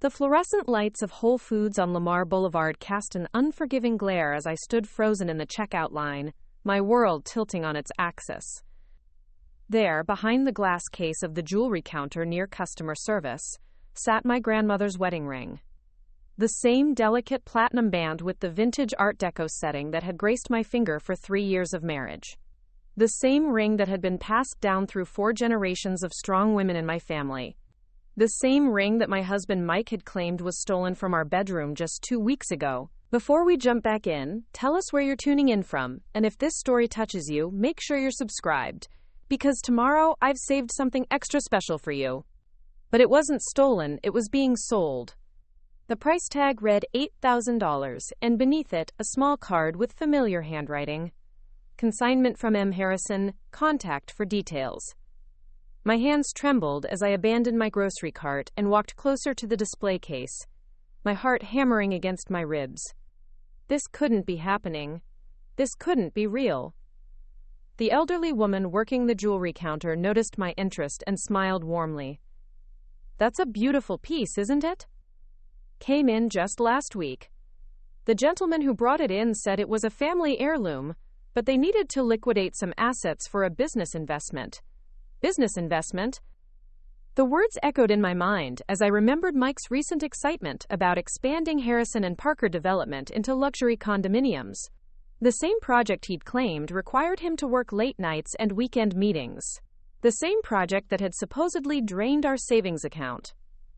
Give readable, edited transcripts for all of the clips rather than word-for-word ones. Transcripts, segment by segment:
The fluorescent lights of Whole Foods on Lamar Boulevard cast an unforgiving glare as I stood frozen in the checkout line, my world tilting on its axis. There, behind the glass case of the jewelry counter near customer service, sat my grandmother's wedding ring. The same delicate platinum band with the vintage Art Deco setting that had graced my finger for 3 years of marriage. The same ring that had been passed down through 4 generations of strong women in my family. The same ring that my husband Mike had claimed was stolen from our bedroom just 2 weeks ago. Before we jump back in, tell us where you're tuning in from, and if this story touches you, make sure you're subscribed. Because tomorrow, I've saved something extra special for you. But it wasn't stolen, it was being sold. The price tag read $8,000, and beneath it, a small card with familiar handwriting. Consignment from M. Harrison, contact for details. My hands trembled as I abandoned my grocery cart and walked closer to the display case, my heart hammering against my ribs. This couldn't be happening. This couldn't be real. The elderly woman working the jewelry counter noticed my interest and smiled warmly. "That's a beautiful piece, isn't it? Came in just last week. The gentleman who brought it in said it was a family heirloom, but they needed to liquidate some assets for a business investment." Business investment? The words echoed in my mind as I remembered Mike's recent excitement about expanding Harrison and Parker development into luxury condominiums. The same project he'd claimed required him to work late nights and weekend meetings. The same project that had supposedly drained our savings account,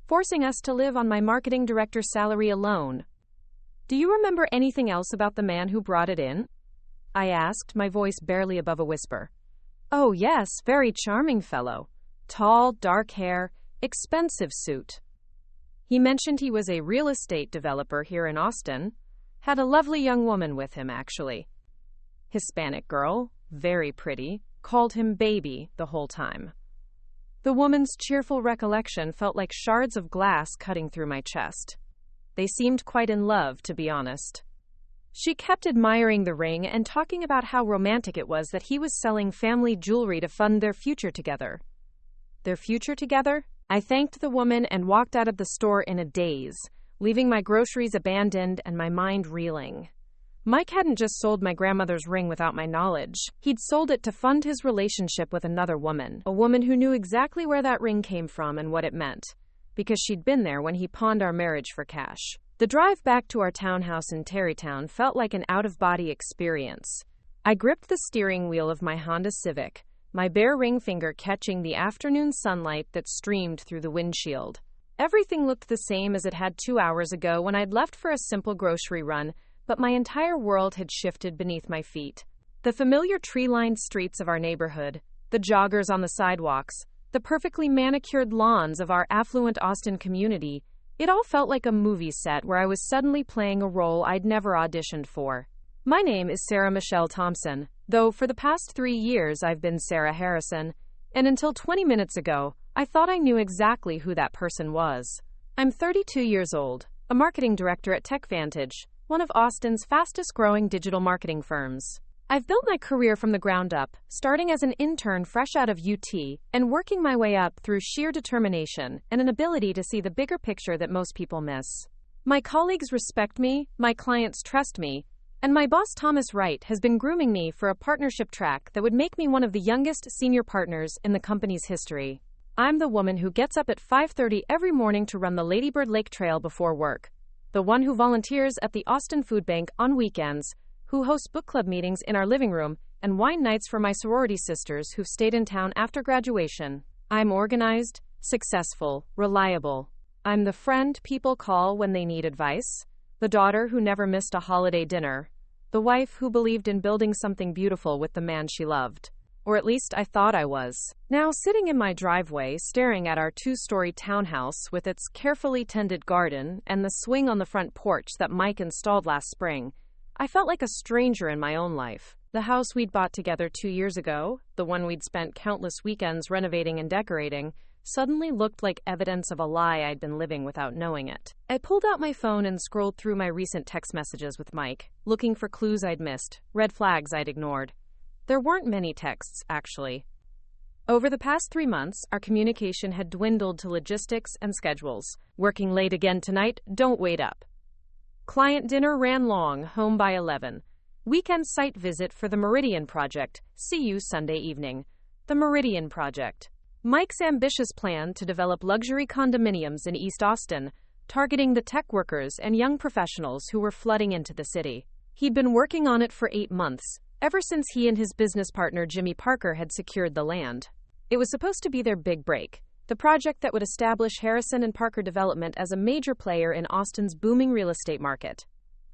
forcing us to live on my marketing director's salary alone. "Do you remember anything else about the man who brought it in?" I asked, my voice barely above a whisper. "Oh yes, very charming fellow. Tall, dark hair, expensive suit. He mentioned he was a real estate developer here in Austin. Had a lovely young woman with him, actually. Hispanic girl, very pretty, called him baby the whole time." The woman's cheerful recollection felt like shards of glass cutting through my chest. They seemed quite in love, to be honest. She kept admiring the ring and talking about how romantic it was that he was selling family jewelry to fund their future together. Their future together? I thanked the woman and walked out of the store in a daze, leaving my groceries abandoned and my mind reeling. Mike hadn't just sold my grandmother's ring without my knowledge. He'd sold it to fund his relationship with another woman, a woman who knew exactly where that ring came from and what it meant, because she'd been there when he pawned our marriage for cash. The drive back to our townhouse in Tarrytown felt like an out-of-body experience. I gripped the steering wheel of my Honda Civic, my bare ring finger catching the afternoon sunlight that streamed through the windshield. Everything looked the same as it had 2 hours ago when I'd left for a simple grocery run, but my entire world had shifted beneath my feet. The familiar tree-lined streets of our neighborhood, the joggers on the sidewalks, the perfectly manicured lawns of our affluent Austin community, it all felt like a movie set where I was suddenly playing a role I'd never auditioned for. My name is Sarah Michelle Thompson, though for the past 3 years I've been Sarah Harrison, and until 20 minutes ago, I thought I knew exactly who that person was. I'm 32 years old, a marketing director at TechVantage, one of Austin's fastest-growing digital marketing firms. I've built my career from the ground up, starting as an intern fresh out of UT and working my way up through sheer determination and an ability to see the bigger picture that most people miss. My colleagues respect me, my clients trust me, and my boss Thomas Wright has been grooming me for a partnership track that would make me one of the youngest senior partners in the company's history. I'm the woman who gets up at 5:30 every morning to run the Ladybird Lake Trail before work, the one who volunteers at the Austin Food Bank on weekends, who hosts book club meetings in our living room and wine nights for my sorority sisters who've stayed in town after graduation. I'm organized, successful, reliable. I'm the friend people call when they need advice, the daughter who never missed a holiday dinner, the wife who believed in building something beautiful with the man she loved. Or at least I thought I was. Now, sitting in my driveway, staring at our 2-story townhouse with its carefully tended garden and the swing on the front porch that Mike installed last spring, I felt like a stranger in my own life. The house we'd bought together 2 years ago, the one we'd spent countless weekends renovating and decorating, suddenly looked like evidence of a lie I'd been living without knowing it. I pulled out my phone and scrolled through my recent text messages with Mike, looking for clues I'd missed, red flags I'd ignored. There weren't many texts, actually. Over the past 3 months, our communication had dwindled to logistics and schedules. Working late again tonight, don't wait up. Client dinner ran long, home by 11. Weekend site visit for the Meridian Project. See you Sunday evening. The Meridian Project. Mike's ambitious plan to develop luxury condominiums in East Austin, targeting the tech workers and young professionals who were flooding into the city. He'd been working on it for 8 months, ever since he and his business partner Jimmy Parker had secured the land. It was supposed to be their big break, the project that would establish Harrison and Parker Development as a major player in Austin's booming real estate market.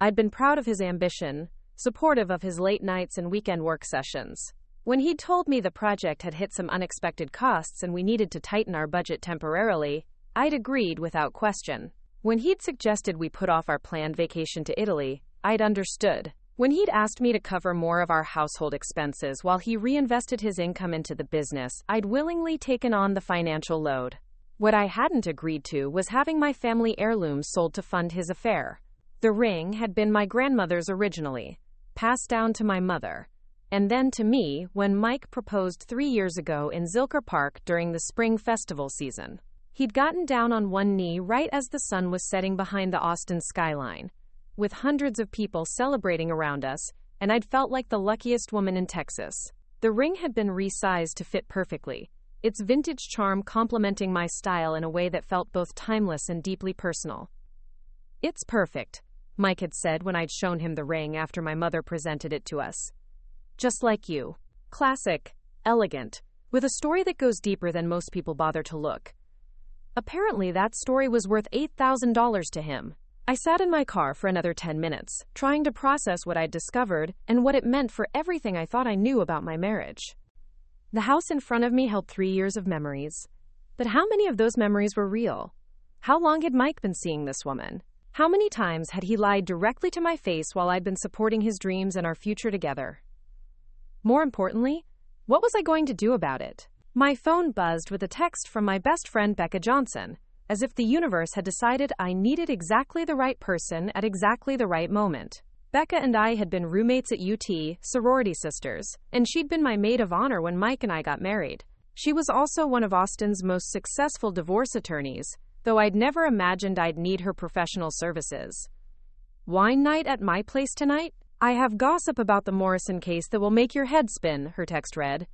I'd been proud of his ambition, supportive of his late nights and weekend work sessions. When he'd told me the project had hit some unexpected costs and we needed to tighten our budget temporarily, I'd agreed without question. When he'd suggested we put off our planned vacation to Italy, I'd understood. When he'd asked me to cover more of our household expenses while he reinvested his income into the business, I'd willingly taken on the financial load. What I hadn't agreed to was having my family heirlooms sold to fund his affair. The ring had been my grandmother's originally, passed down to my mother, and then to me when Mike proposed 3 years ago in Zilker Park during the spring festival season. He'd gotten down on one knee right as the sun was setting behind the Austin skyline, with hundreds of people celebrating around us, and I'd felt like the luckiest woman in Texas. The ring had been resized to fit perfectly, its vintage charm complementing my style in a way that felt both timeless and deeply personal. "It's perfect," Mike had said when I'd shown him the ring after my mother presented it to us. "Just like you. Classic, elegant, with a story that goes deeper than most people bother to look." Apparently that story was worth $8,000 to him. I sat in my car for another 10 minutes, trying to process what I'd discovered and what it meant for everything I thought I knew about my marriage. The house in front of me held 3 years of memories. But how many of those memories were real? How long had Mike been seeing this woman? How many times had he lied directly to my face while I'd been supporting his dreams and our future together? More importantly, what was I going to do about it? My phone buzzed with a text from my best friend Becca Johnson, as if the universe had decided I needed exactly the right person at exactly the right moment. Becca and I had been roommates at UT, sorority sisters, and she'd been my maid of honor when Mike and I got married. She was also one of Austin's most successful divorce attorneys, though I'd never imagined I'd need her professional services. "Wine night at my place tonight? I have gossip about the Morrison case that will make your head spin," her text read.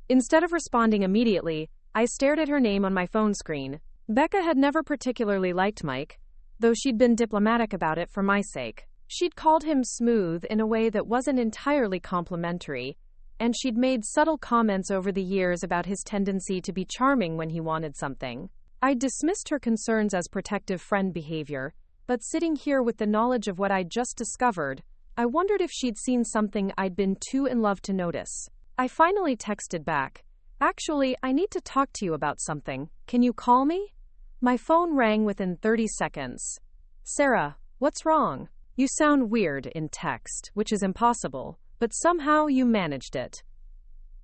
Instead of responding immediately, I stared at her name on my phone screen. Becca had never particularly liked Mike, though she'd been diplomatic about it for my sake. She'd called him smooth in a way that wasn't entirely complimentary, and she'd made subtle comments over the years about his tendency to be charming when he wanted something. I dismissed her concerns as protective friend behavior, but sitting here with the knowledge of what I'd just discovered, I wondered if she'd seen something I'd been too in love to notice. I finally texted back, "Actually, I need to talk to you about something. Can you call me?" My phone rang within 30 seconds. "Sarah, what's wrong? You sound weird in text, which is impossible, but somehow you managed it."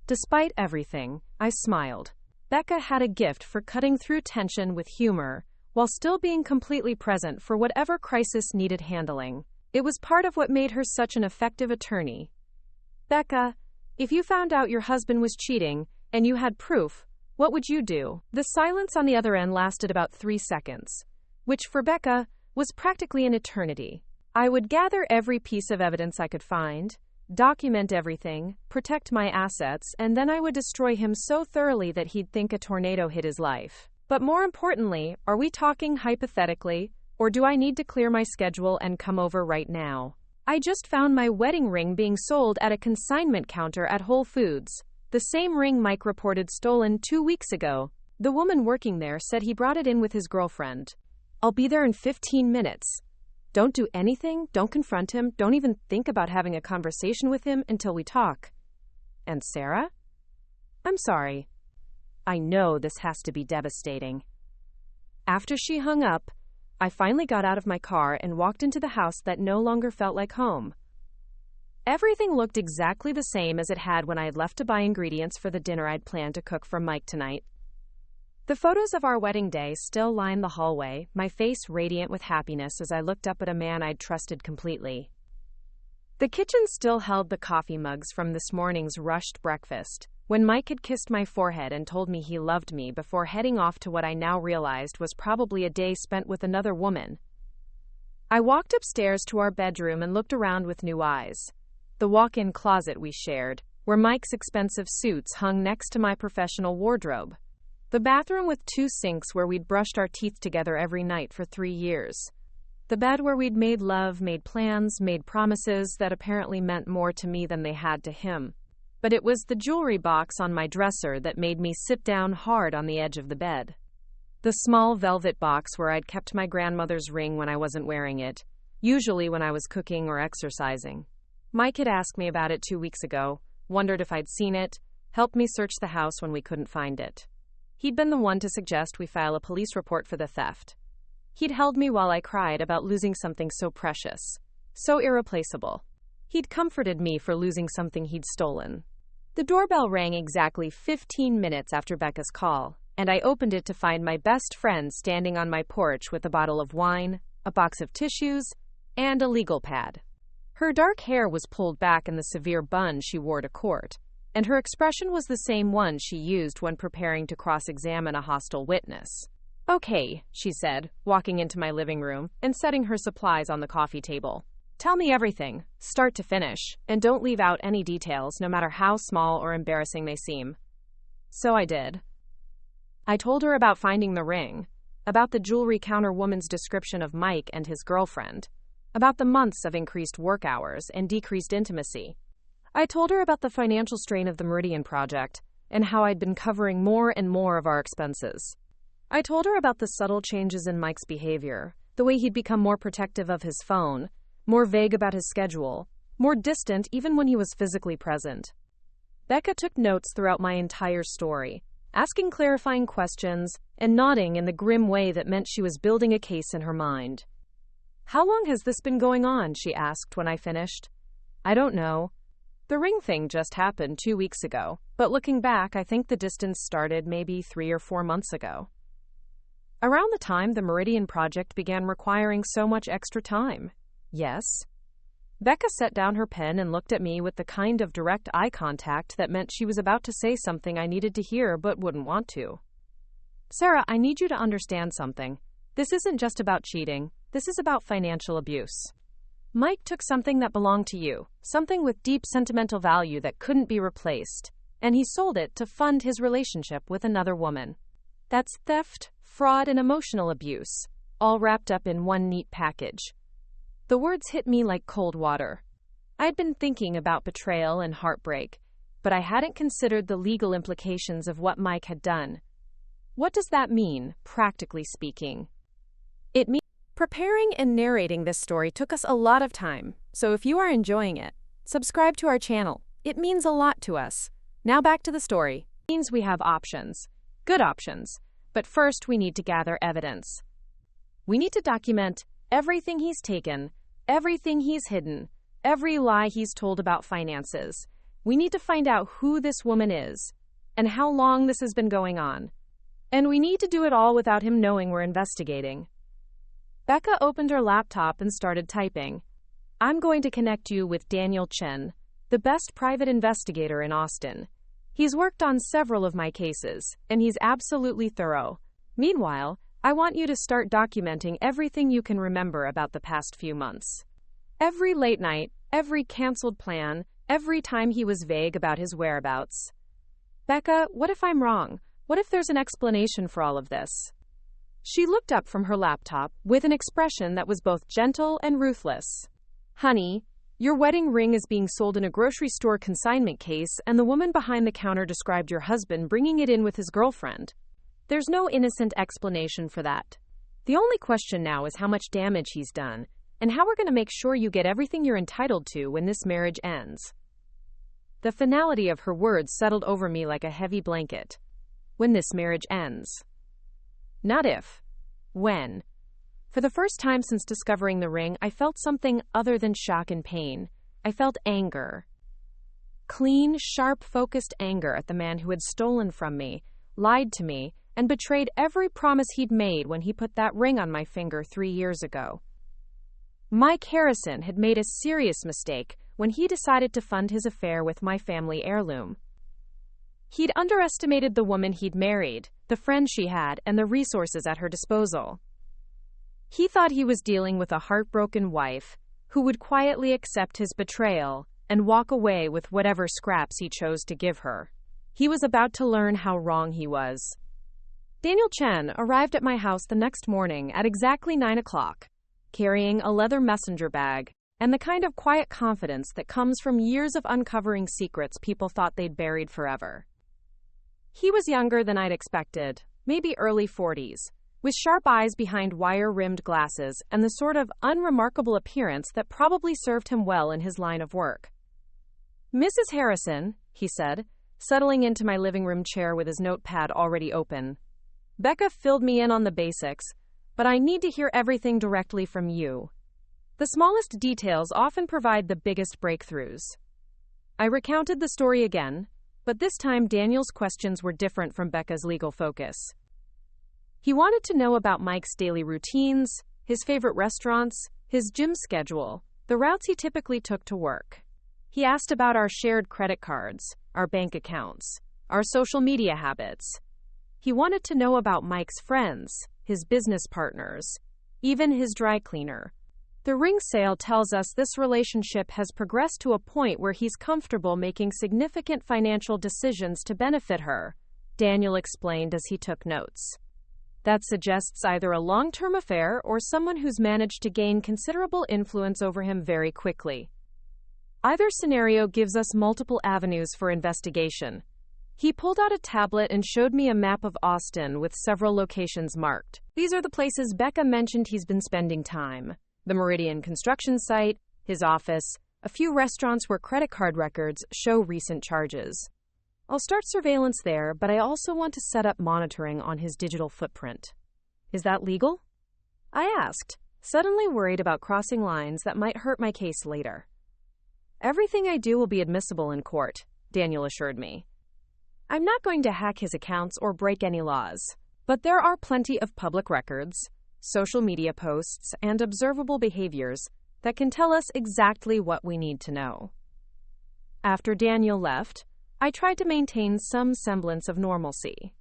Despite everything, I smiled. Becca had a gift for cutting through tension with humor, while still being completely present for whatever crisis needed handling. It was part of what made her such an effective attorney. "Becca, if you found out your husband was cheating, and you had proof, what would you do?" The silence on the other end lasted about 3 seconds, which for Becca was practically an eternity. "I would gather every piece of evidence I could find, document everything, protect my assets, and then I would destroy him so thoroughly that he'd think a tornado hit his life. But more importantly, are we talking hypothetically, or do I need to clear my schedule and come over right now? I just found my wedding ring being sold at a consignment counter at Whole Foods, the same ring Mike reported stolen 2 weeks ago. The woman working there said he brought it in with his girlfriend. I'll be there in 15 minutes. Don't do anything, don't confront him, don't even think about having a conversation with him until we talk." And Sarah? "I'm sorry. I know this has to be devastating." After she hung up, I finally got out of my car and walked into the house that no longer felt like home. Everything looked exactly the same as it had when I had left to buy ingredients for the dinner I'd planned to cook for Mike tonight. The photos of our wedding day still lined the hallway, my face radiant with happiness as I looked up at a man I'd trusted completely. The kitchen still held the coffee mugs from this morning's rushed breakfast, when Mike had kissed my forehead and told me he loved me before heading off to what I now realized was probably a day spent with another woman. I walked upstairs to our bedroom and looked around with new eyes. The walk-in closet we shared, where Mike's expensive suits hung next to my professional wardrobe. The bathroom with 2 sinks where we'd brushed our teeth together every night for 3 years. The bed where we'd made love, made plans, made promises that apparently meant more to me than they had to him. But it was the jewelry box on my dresser that made me sit down hard on the edge of the bed. The small velvet box where I'd kept my grandmother's ring when I wasn't wearing it, usually when I was cooking or exercising. Mike had asked me about it 2 weeks ago, wondered if I'd seen it, helped me search the house when we couldn't find it. He'd been the one to suggest we file a police report for the theft. He'd held me while I cried about losing something so precious, so irreplaceable. He'd comforted me for losing something he'd stolen. The doorbell rang exactly 15 minutes after Becca's call, and I opened it to find my best friend standing on my porch with a bottle of wine, a box of tissues, and a legal pad. Her dark hair was pulled back in the severe bun she wore to court, and her expression was the same one she used when preparing to cross-examine a hostile witness. "Okay," she said, walking into my living room and setting her supplies on the coffee table. "Tell me everything, start to finish, and don't leave out any details, no matter how small or embarrassing they seem." So I did. I told her about finding the ring, about the jewelry counter woman's description of Mike and his girlfriend, about the months of increased work hours and decreased intimacy. I told her about the financial strain of the Meridian project and how I'd been covering more and more of our expenses. I told her about the subtle changes in Mike's behavior, the way he'd become more protective of his phone, more vague about his schedule, more distant even when he was physically present. Becca took notes throughout my entire story, asking clarifying questions and nodding in the grim way that meant she was building a case in her mind. "How long has this been going on?" she asked when I finished. "I don't know. The ring thing just happened 2 weeks ago, but looking back, I think the distance started maybe 3 or 4 months ago. Around the time the Meridian project began requiring so much extra time." "Yes?" Becca set down her pen and looked at me with the kind of direct eye contact that meant she was about to say something I needed to hear but wouldn't want to. "Sarah, I need you to understand something. This isn't just about cheating. This is about financial abuse. Mike took something that belonged to you, something with deep sentimental value that couldn't be replaced, and he sold it to fund his relationship with another woman. That's theft, fraud, and emotional abuse, all wrapped up in one neat package." The words hit me like cold water. I'd been thinking about betrayal and heartbreak, but I hadn't considered the legal implications of what Mike had done. What does that mean, practically speaking? It means preparing and narrating this story took us a lot of time, so if you are enjoying it, subscribe to our channel. It means a lot to us. Now back to the story. It means we have options, good options, but first we need to gather evidence. We need to document everything he's taken, everything he's hidden, every lie he's told about finances. We need to find out who this woman is and how long this has been going on. And we need to do it all without him knowing we're investigating. Becca opened her laptop and started typing. "I'm going to connect you with Daniel Chen, the best private investigator in Austin. He's worked on several of my cases, and he's absolutely thorough. Meanwhile, I want you to start documenting everything you can remember about the past few months. Every late night, every canceled plan, every time he was vague about his whereabouts. Becca, what if I'm wrong? What if there's an explanation for all of this?" She looked up from her laptop with an expression that was both gentle and ruthless. "Honey, your wedding ring is being sold in a grocery store consignment case, and the woman behind the counter described your husband bringing it in with his girlfriend. There's no innocent explanation for that. The only question now is how much damage he's done, and how we're going to make sure you get everything you're entitled to when this marriage ends." The finality of her words settled over me like a heavy blanket. When this marriage ends. Not if. When. For the first time since discovering the ring, I felt something other than shock and pain. I felt anger. Clean, sharp, focused anger at the man who had stolen from me, lied to me, and betrayed every promise he'd made when he put that ring on my finger 3 years ago. Mike Harrison had made a serious mistake when he decided to fund his affair with my family heirloom. He'd underestimated the woman he'd married, the friends she had, and the resources at her disposal. He thought he was dealing with a heartbroken wife who would quietly accept his betrayal and walk away with whatever scraps he chose to give her. He was about to learn how wrong he was. Daniel Chen arrived at my house the next morning at exactly 9 o'clock, carrying a leather messenger bag and the kind of quiet confidence that comes from years of uncovering secrets people thought they'd buried forever. He was younger than I'd expected, maybe early 40s, with sharp eyes behind wire-rimmed glasses and the sort of unremarkable appearance that probably served him well in his line of work. "Mrs. Harrison," he said, settling into my living room chair with his notepad already open. "Becca filled me in on the basics, but I need to hear everything directly from you. The smallest details often provide the biggest breakthroughs." I recounted the story again, but this time Daniel's questions were different from Becca's legal focus. He wanted to know about Mike's daily routines, his favorite restaurants, his gym schedule, the routes he typically took to work. He asked about our shared credit cards, our bank accounts, our social media habits. He wanted to know about Mike's friends, his business partners, even his dry cleaner. The ring sale tells us this relationship has progressed to a point where he's comfortable making significant financial decisions to benefit her, Daniel explained as he took notes. That suggests either a long-term affair or someone who's managed to gain considerable influence over him very quickly. Either scenario gives us multiple avenues for investigation. He pulled out a tablet and showed me a map of Austin with several locations marked. These are the places Becca mentioned he's been spending time: the Meridian construction site, his office, a few restaurants where credit card records show recent charges. I'll start surveillance there, but I also want to set up monitoring on his digital footprint. Is that legal? I asked, suddenly worried about crossing lines that might hurt my case later. Everything I do will be admissible in court, Daniel assured me. I'm not going to hack his accounts or break any laws, but there are plenty of public records, social media posts, and observable behaviors that can tell us exactly what we need to know. After Daniel left, I tried to maintain some semblance of normalcy.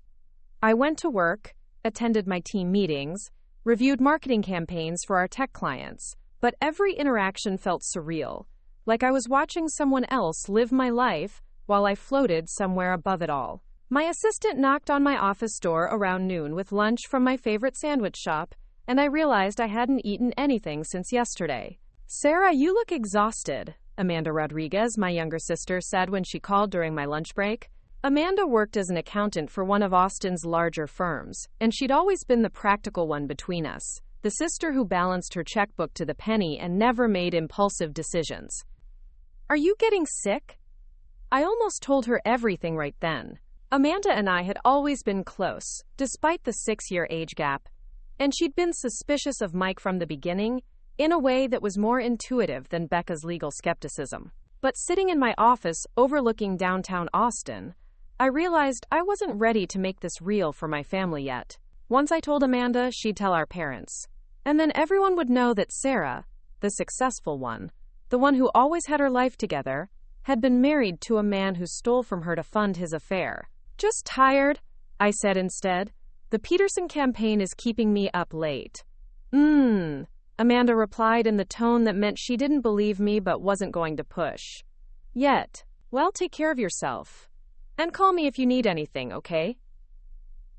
I went to work, attended my team meetings, reviewed marketing campaigns for our tech clients, but every interaction felt surreal, like I was watching someone else live my life while I floated somewhere above it all. My assistant knocked on my office door around noon with lunch from my favorite sandwich shop, and I realized I hadn't eaten anything since yesterday. "Sarah, you look exhausted," Amanda Rodriguez, my younger sister, said when she called during my lunch break. Amanda worked as an accountant for one of Austin's larger firms, and she'd always been the practical one between us, the sister who balanced her checkbook to the penny and never made impulsive decisions. "Are you getting sick?" I almost told her everything right then. Amanda and I had always been close, despite the 6-year age gap, and she'd been suspicious of Mike from the beginning, in a way that was more intuitive than Becca's legal skepticism. But sitting in my office overlooking downtown Austin, I realized I wasn't ready to make this real for my family yet. Once I told Amanda, she'd tell our parents. And then everyone would know that Sarah, the successful one, the one who always had her life together, had been married to a man who stole from her to fund his affair. "Just tired," I said instead. "The Peterson campaign is keeping me up late." Amanda replied in the tone that meant she didn't believe me but wasn't going to push. "Yet. Well, take care of yourself. And call me if you need anything, okay?"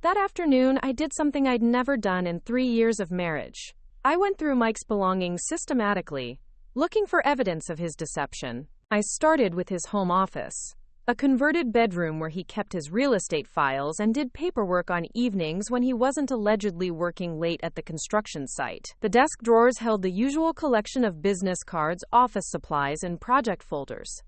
That afternoon, I did something I'd never done in 3 years of marriage. I went through Mike's belongings systematically, looking for evidence of his deception. I started with his home office, a converted bedroom where he kept his real estate files and did paperwork on evenings when he wasn't allegedly working late at the construction site. The desk drawers held the usual collection of business cards, office supplies, and project folders.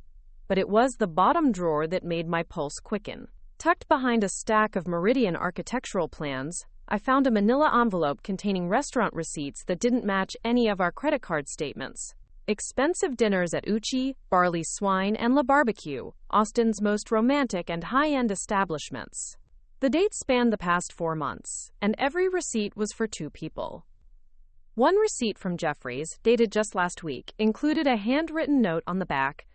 But it was the bottom drawer that made my pulse quicken. Tucked behind a stack of Meridian architectural plans, I found a manila envelope containing restaurant receipts that didn't match any of our credit card statements. Expensive dinners at Uchi, Barley Swine, and La Barbecue, Austin's most romantic and high-end establishments. The dates spanned the past 4 months, and every receipt was for 2 people. One receipt from Jeffries, dated just last week, included a handwritten note on the back.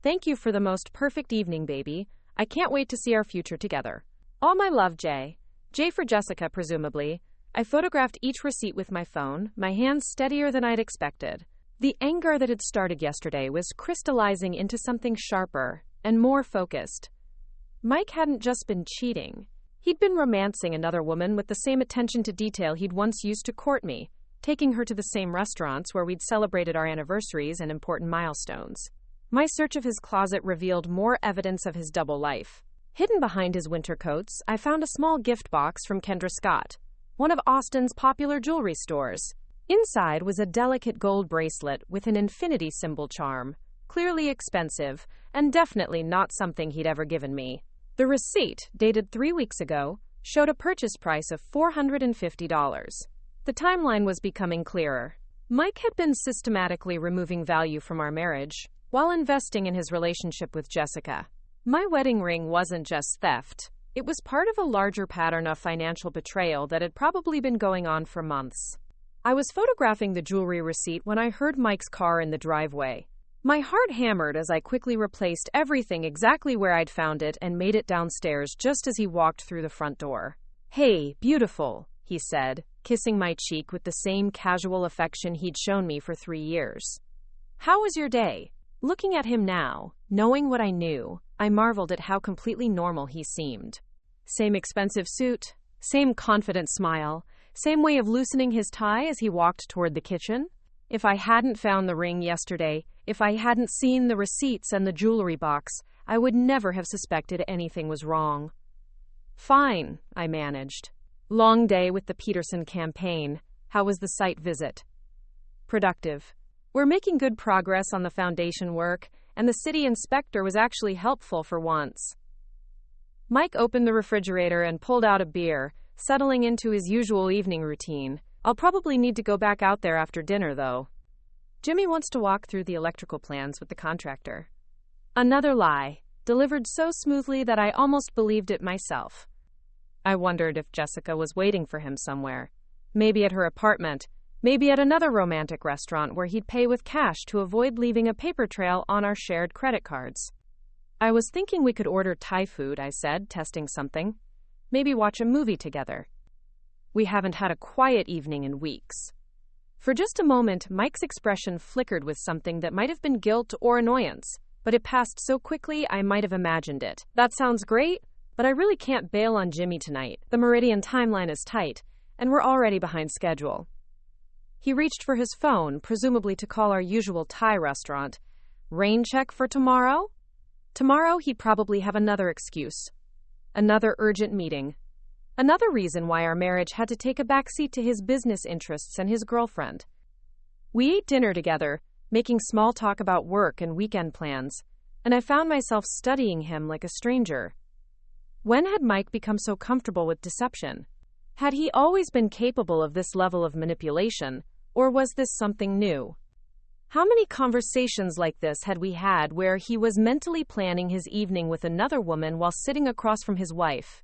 "Thank you for the most perfect evening, baby. I can't wait to see our future together. All my love, Jay. Jay for Jessica, presumably. I photographed each receipt with my phone, my hands steadier than I'd expected. The anger that had started yesterday was crystallizing into something sharper and more focused. Mike hadn't just been cheating. He'd been romancing another woman with the same attention to detail he'd once used to court me, taking her to the same restaurants where we'd celebrated our anniversaries and important milestones. My search of his closet revealed more evidence of his double life. Hidden behind his winter coats, I found a small gift box from Kendra Scott, one of Austin's popular jewelry stores. Inside was a delicate gold bracelet with an infinity symbol charm, clearly expensive, and definitely not something he'd ever given me. The receipt, dated 3 weeks ago, showed a purchase price of $450. The timeline was becoming clearer. Mike had been systematically removing value from our marriage while investing in his relationship with Jessica. My wedding ring wasn't just theft. It was part of a larger pattern of financial betrayal that had probably been going on for months. I was photographing the jewelry receipt when I heard Mike's car in the driveway. My heart hammered as I quickly replaced everything exactly where I'd found it and made it downstairs just as he walked through the front door. "Hey, beautiful," he said, kissing my cheek with the same casual affection he'd shown me for 3 years. "How was your day?" Looking at him now, knowing what I knew, I marveled at how completely normal he seemed. Same expensive suit, same confident smile, same way of loosening his tie as he walked toward the kitchen. If I hadn't found the ring yesterday, if I hadn't seen the receipts and the jewelry box, I would never have suspected anything was wrong. "Fine," I managed. "Long day with the Peterson campaign. How was the site visit?" "Productive. We're making good progress on the foundation work, and the city inspector was actually helpful for once." Mike opened the refrigerator and pulled out a beer, settling into his usual evening routine. "I'll probably need to go back out there after dinner, though. Jimmy wants to walk through the electrical plans with the contractor." Another lie, delivered so smoothly that I almost believed it myself. I wondered if Jessica was waiting for him somewhere. Maybe at her apartment, maybe at another romantic restaurant where he'd pay with cash to avoid leaving a paper trail on our shared credit cards. "I was thinking we could order Thai food," I said, testing something. "Maybe watch a movie together. We haven't had a quiet evening in weeks." For just a moment, Mike's expression flickered with something that might have been guilt or annoyance, but it passed so quickly I might have imagined it. "That sounds great, but I really can't bail on Jimmy tonight. The Meridian timeline is tight, and we're already behind schedule." He reached for his phone, presumably to call our usual Thai restaurant. Rain check for tomorrow? Tomorrow he'd probably have another excuse. Another urgent meeting. Another reason why our marriage had to take a backseat to his business interests and his girlfriend. We ate dinner together, making small talk about work and weekend plans, and I found myself studying him like a stranger. When had Mike become so comfortable with deception? Had he always been capable of this level of manipulation, or was this something new? How many conversations like this had we had where he was mentally planning his evening with another woman while sitting across from his wife?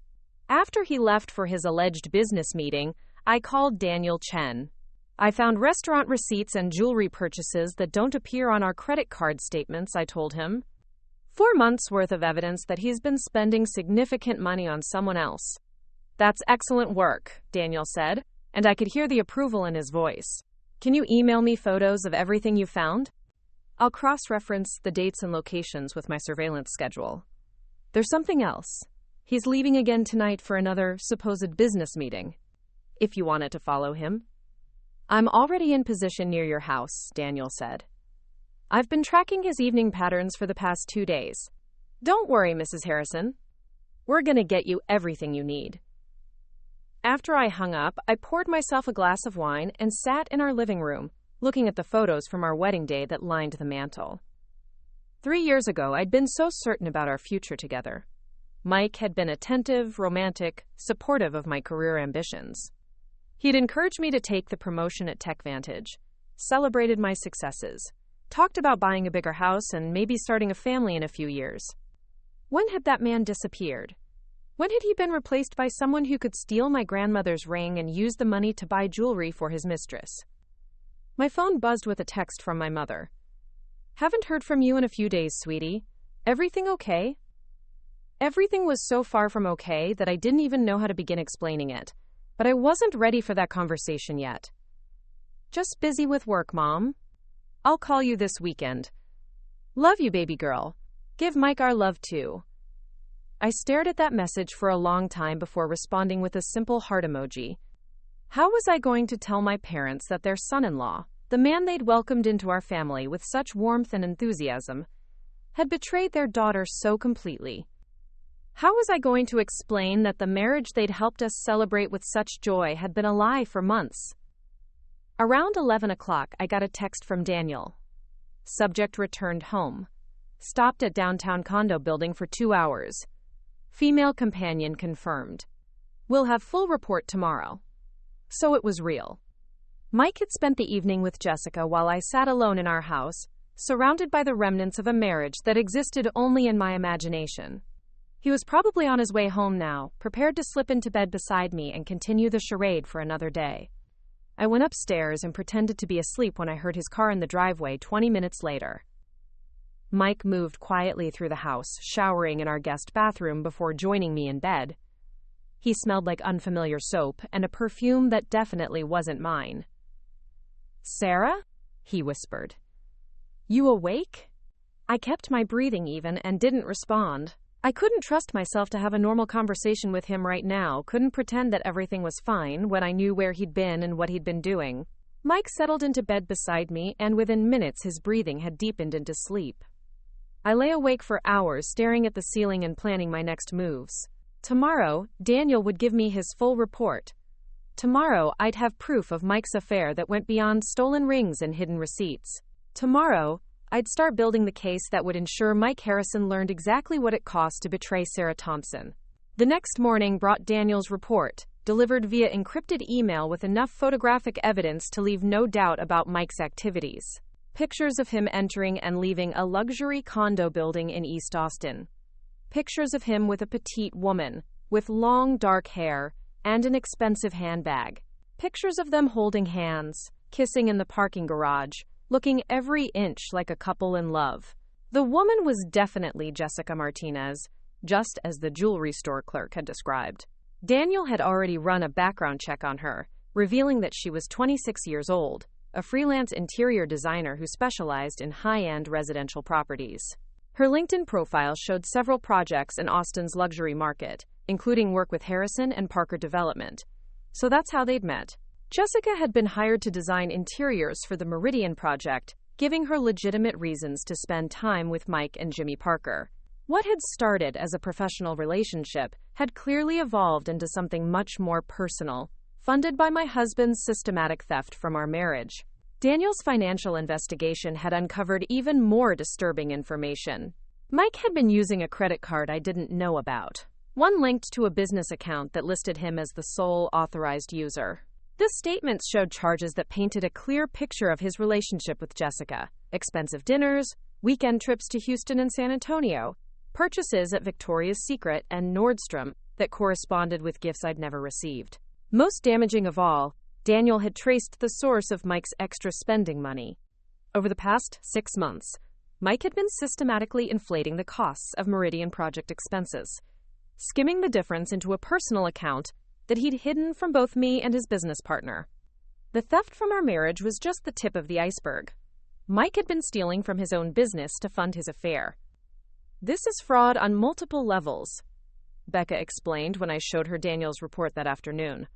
After he left for his alleged business meeting, I called Daniel Chen. "I found restaurant receipts and jewelry purchases that don't appear on our credit card statements," I told him. 4 months' worth of evidence that he's been spending significant money on someone else. "That's excellent work," Daniel said, and I could hear the approval in his voice. "Can you email me photos of everything you found?" I'll cross-reference the dates and locations with my surveillance schedule. There's something else. He's leaving again tonight for another supposed business meeting. If you wanted to follow him. "I'm already in position near your house," Daniel said. "I've been tracking his evening patterns for the past 2 days. Don't worry, Mrs. Harrison. We're gonna get you everything you need." After I hung up, I poured myself a glass of wine and sat in our living room, looking at the photos from our wedding day that lined the mantel. 3 years ago, I'd been so certain about our future together. Mike had been attentive, romantic, supportive of my career ambitions. He'd encouraged me to take the promotion at TechVantage, celebrated my successes, talked about buying a bigger house and maybe starting a family in a few years. When had that man disappeared? When had he been replaced by someone who could steal my grandmother's ring and use the money to buy jewelry for his mistress? My phone buzzed with a text from my mother. "Haven't heard from you in a few days, sweetie. Everything okay?" Everything was so far from okay that I didn't even know how to begin explaining it. But I wasn't ready for that conversation yet. Just busy with work, Mom. I'll call you this weekend. Love you, baby girl. Give Mike our love too. I stared at that message for a long time before responding with a simple heart emoji. How was I going to tell my parents that their son-in-law, the man they'd welcomed into our family with such warmth and enthusiasm, had betrayed their daughter so completely? How was I going to explain that the marriage they'd helped us celebrate with such joy had been a lie for months? Around 11 o'clock, I got a text from Daniel. Subject: returned home. Stopped at downtown condo building for 2 hours. Female companion confirmed. We'll have full report tomorrow. So it was real. Mike had spent the evening with Jessica while I sat alone in our house, surrounded by the remnants of a marriage that existed only in my imagination. He was probably on his way home now, prepared to slip into bed beside me and continue the charade for another day. I went upstairs and pretended to be asleep when I heard his car in the driveway 20 minutes later. Mike moved quietly through the house, showering in our guest bathroom before joining me in bed. He smelled like unfamiliar soap and a perfume that definitely wasn't mine. Sarah? He whispered. You awake? I kept my breathing even and didn't respond. I couldn't trust myself to have a normal conversation with him right now, couldn't pretend that everything was fine when I knew where he'd been and what he'd been doing. Mike settled into bed beside me, and within minutes his breathing had deepened into sleep. I lay awake for hours staring at the ceiling and planning my next moves. Tomorrow, Daniel would give me his full report. Tomorrow, I'd have proof of Mike's affair that went beyond stolen rings and hidden receipts. Tomorrow, I'd start building the case that would ensure Mike Harrison learned exactly what it cost to betray Sarah Thompson. The next morning brought Daniel's report, delivered via encrypted email with enough photographic evidence to leave no doubt about Mike's activities. Pictures of him entering and leaving a luxury condo building in East Austin. Pictures of him with a petite woman, with long dark hair, and an expensive handbag. Pictures of them holding hands, kissing in the parking garage, looking every inch like a couple in love. The woman was definitely Jessica Martinez, just as the jewelry store clerk had described. Daniel had already run a background check on her, revealing that she was 26 years old, a freelance interior designer who specialized in high-end residential properties. Her LinkedIn profile showed several projects in Austin's luxury market, including work with Harrison and Parker Development. So that's how they'd met. Jessica had been hired to design interiors for the Meridian project, giving her legitimate reasons to spend time with Mike and Jimmy Parker. What had started as a professional relationship had clearly evolved into something much more personal, funded by my husband's systematic theft from our marriage. Daniel's financial investigation had uncovered even more disturbing information. Mike had been using a credit card I didn't know about, one linked to a business account that listed him as the sole authorized user. This statement showed charges that painted a clear picture of his relationship with Jessica: expensive dinners, weekend trips to Houston and San Antonio, purchases at Victoria's Secret and Nordstrom that corresponded with gifts I'd never received. Most damaging of all, Daniel had traced the source of Mike's extra spending money. Over the past 6 months, Mike had been systematically inflating the costs of Meridian project expenses, skimming the difference into a personal account that he'd hidden from both me and his business partner. The theft from our marriage was just the tip of the iceberg. Mike had been stealing from his own business to fund his affair. This is fraud on multiple levels, Becca explained when I showed her Daniel's report that afternoon.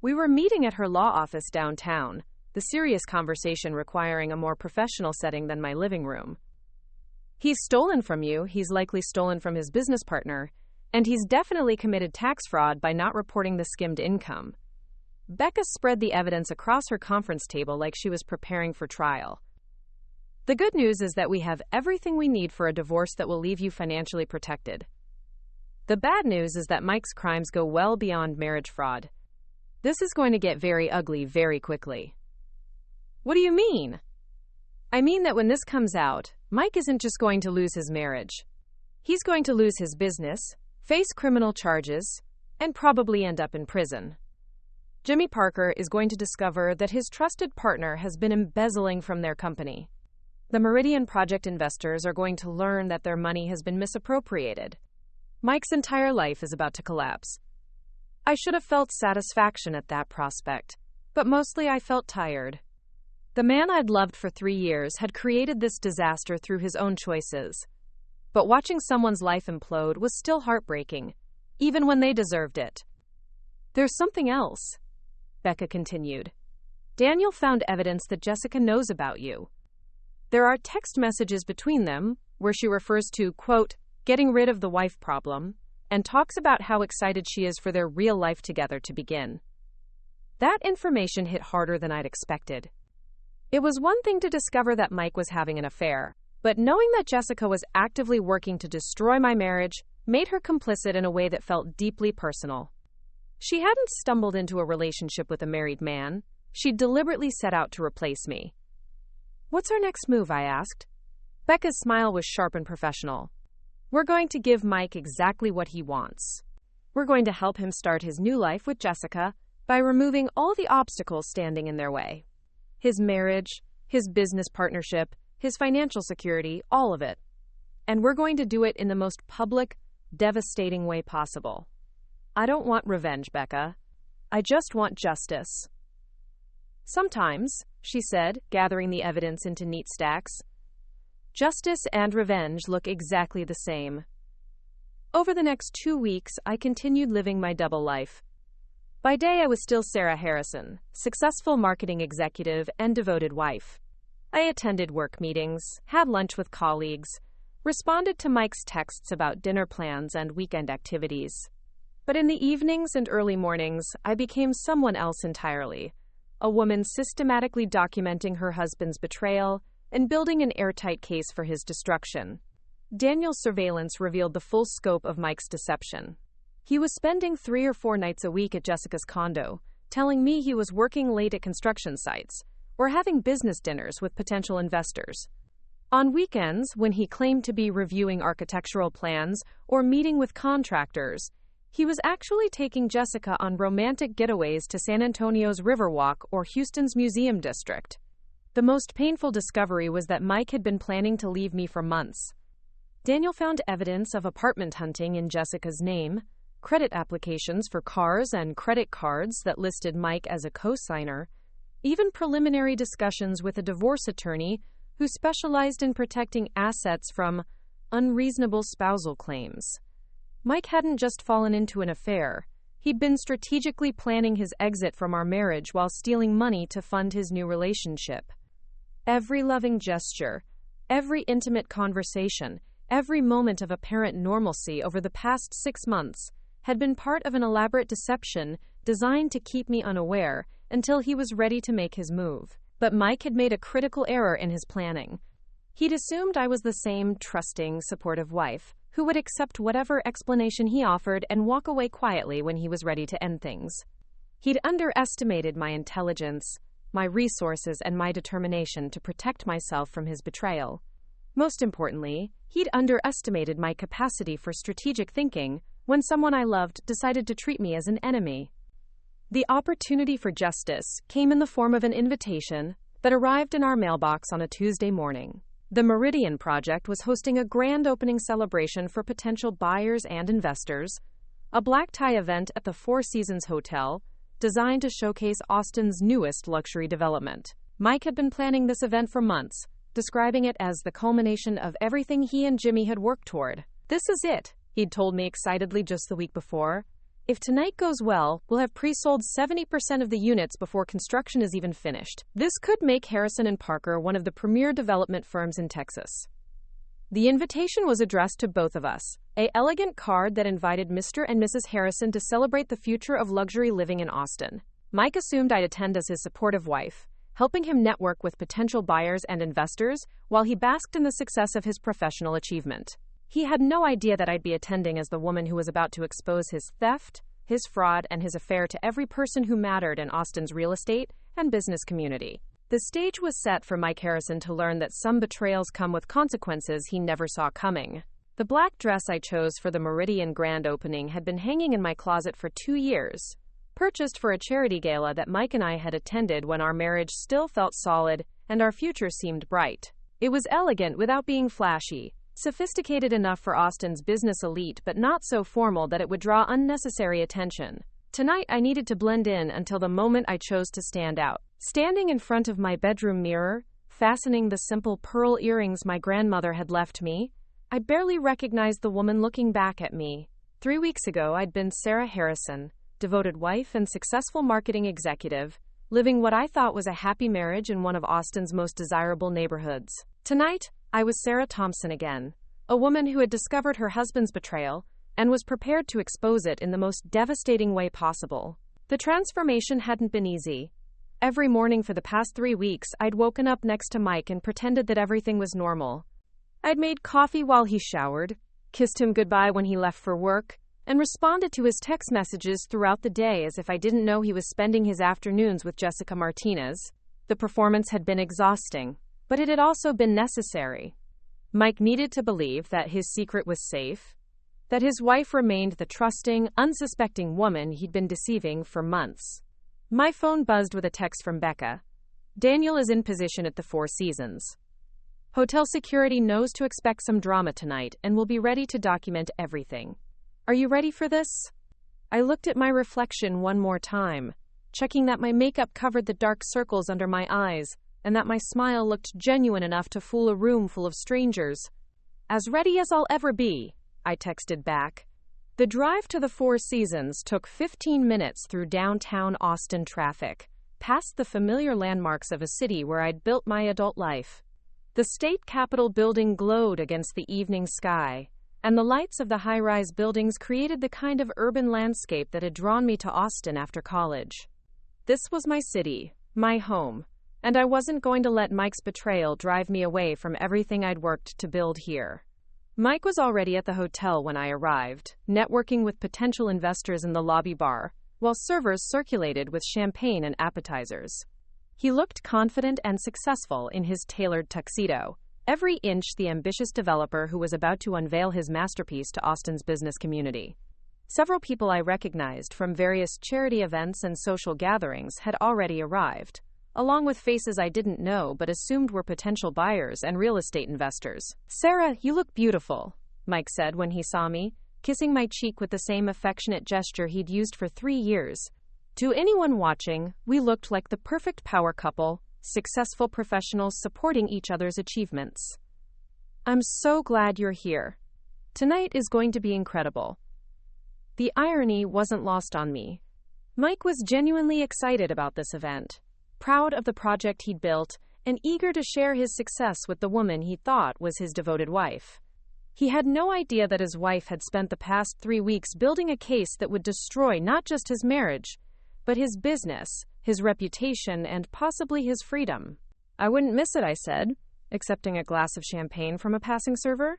We were meeting at her law office downtown, the serious conversation requiring a more professional setting than my living room. He's stolen from you, he's likely stolen from his business partner, and he's definitely committed tax fraud by not reporting the skimmed income. Becca spread the evidence across her conference table like she was preparing for trial. The good news is that we have everything we need for a divorce that will leave you financially protected. The bad news is that Mike's crimes go well beyond marriage fraud. This is going to get very ugly very quickly. What do you mean? I mean that when this comes out, Mike isn't just going to lose his marriage. He's going to lose his business, face criminal charges, and probably end up in prison. Jimmy Parker is going to discover that his trusted partner has been embezzling from their company. The Meridian project investors are going to learn that their money has been misappropriated. Mike's entire life is about to collapse. I should have felt satisfaction at that prospect, but mostly I felt tired. The man I'd loved for 3 years had created this disaster through his own choices. But watching someone's life implode was still heartbreaking, even when they deserved it. There's something else, Becca continued. Daniel found evidence that Jessica knows about you. There are text messages between them where she refers to, quote, getting rid of the wife problem, and talks about how excited she is for their real life together to begin. That information hit harder than I'd expected. It was one thing to discover that Mike was having an affair, but knowing that Jessica was actively working to destroy my marriage made her complicit in a way that felt deeply personal. She hadn't stumbled into a relationship with a married man. She'd deliberately set out to replace me. What's our next move? I asked. Becca's smile was sharp and professional. We're going to give Mike exactly what he wants. We're going to help him start his new life with Jessica by removing all the obstacles standing in their way. His marriage, his business partnership, his financial security, all of it. And we're going to do it in the most public, devastating way possible. I don't want revenge, Becca. I just want justice. Sometimes, she said, gathering the evidence into neat stacks, justice and revenge look exactly the same. Over the next 2 weeks, I continued living my double life. By day, I was still Sarah Harrison, successful marketing executive and devoted wife. I attended work meetings, had lunch with colleagues, responded to Mike's texts about dinner plans and weekend activities. But in the evenings and early mornings, I became someone else entirely, a woman systematically documenting her husband's betrayal and building an airtight case for his destruction. Daniel's surveillance revealed the full scope of Mike's deception. He was spending 3 or 4 nights a week at Jessica's condo, telling me he was working late at construction sites or having business dinners with potential investors. On weekends, when he claimed to be reviewing architectural plans or meeting with contractors, he was actually taking Jessica on romantic getaways to San Antonio's Riverwalk or Houston's Museum District. The most painful discovery was that Mike had been planning to leave me for months. Daniel found evidence of apartment hunting in Jessica's name, credit applications for cars and credit cards that listed Mike as a co-signer, even preliminary discussions with a divorce attorney who specialized in protecting assets from unreasonable spousal claims. Mike hadn't just fallen into an affair. He'd been strategically planning his exit from our marriage while stealing money to fund his new relationship. Every loving gesture, every intimate conversation, every moment of apparent normalcy over the past 6 months had been part of an elaborate deception designed to keep me unaware until he was ready to make his move. But Mike had made a critical error in his planning. He'd assumed I was the same trusting, supportive wife who would accept whatever explanation he offered and walk away quietly when he was ready to end things. He'd underestimated my intelligence, my resources, and my determination to protect myself from his betrayal. Most importantly, he'd underestimated my capacity for strategic thinking when someone I loved decided to treat me as an enemy. The opportunity for justice came in the form of an invitation that arrived in our mailbox on a Tuesday morning. The Meridian Project was hosting a grand opening celebration for potential buyers and investors, a black tie event at the Four Seasons Hotel, designed to showcase Austin's newest luxury development. Mike had been planning this event for months, describing it as the culmination of everything he and Jimmy had worked toward. This is it, he'd told me excitedly just the week before. If tonight goes well, we'll have pre-sold 70% of the units before construction is even finished. This could make Harrison & Parker one of the premier development firms in Texas. The invitation was addressed to both of us, an elegant card that invited Mr. and Mrs. Harrison to celebrate the future of luxury living in Austin. Mike assumed I'd attend as his supportive wife, helping him network with potential buyers and investors while he basked in the success of his professional achievement. He had no idea that I'd be attending as the woman who was about to expose his theft, his fraud, and his affair to every person who mattered in Austin's real estate and business community. The stage was set for Mike Harrison to learn that some betrayals come with consequences he never saw coming. The black dress I chose for the Meridian grand opening had been hanging in my closet for 2 years, purchased for a charity gala that Mike and I had attended when our marriage still felt solid and our future seemed bright. It was elegant without being flashy, Sophisticated enough for Austin's business elite, but not so formal that it would draw unnecessary attention. Tonight I needed to blend in until the moment I chose to stand out. Standing in front of my bedroom mirror, fastening the simple pearl earrings my grandmother had left me, I barely recognized the woman looking back at me. 3 weeks ago, I'd been Sarah Harrison, devoted wife and successful marketing executive, living what I thought was a happy marriage in one of Austin's most desirable neighborhoods. Tonight, I was Sarah Thompson again, a woman who had discovered her husband's betrayal and was prepared to expose it in the most devastating way possible. The transformation hadn't been easy. Every morning for the past 3 weeks, I'd woken up next to Mike and pretended that everything was normal. I'd made coffee while he showered, kissed him goodbye when he left for work, and responded to his text messages throughout the day as if I didn't know he was spending his afternoons with Jessica Martinez. The performance had been exhausting, but it had also been necessary. Mike needed to believe that his secret was safe, that his wife remained the trusting, unsuspecting woman he'd been deceiving for months. My phone buzzed with a text from Becca. Daniel is in position at the Four Seasons. Hotel security knows to expect some drama tonight and will be ready to document everything. Are you ready for this? I looked at my reflection one more time, checking that my makeup covered the dark circles under my eyes and that my smile looked genuine enough to fool a room full of strangers. As ready as I'll ever be, I texted back. The drive to the Four Seasons took 15 minutes through downtown Austin traffic, past the familiar landmarks of a city where I'd built my adult life. The state capitol building glowed against the evening sky, and the lights of the high-rise buildings created the kind of urban landscape that had drawn me to Austin after college. This was my city, my home, and I wasn't going to let Mike's betrayal drive me away from everything I'd worked to build here. Mike was already at the hotel when I arrived, networking with potential investors in the lobby bar, while servers circulated with champagne and appetizers. He looked confident and successful in his tailored tuxedo, every inch the ambitious developer who was about to unveil his masterpiece to Austin's business community. Several people I recognized from various charity events and social gatherings had already arrived, along with faces I didn't know but assumed were potential buyers and real estate investors. "Sarah, you look beautiful," Mike said when he saw me, kissing my cheek with the same affectionate gesture he'd used for 3 years. To anyone watching, we looked like the perfect power couple, successful professionals supporting each other's achievements. "I'm so glad you're here. Tonight is going to be incredible." The irony wasn't lost on me. Mike was genuinely excited about this event, proud of the project he'd built, and eager to share his success with the woman he thought was his devoted wife. He had no idea that his wife had spent the past 3 weeks building a case that would destroy not just his marriage, but his business, his reputation, and possibly his freedom. "I wouldn't miss it," I said, accepting a glass of champagne from a passing server.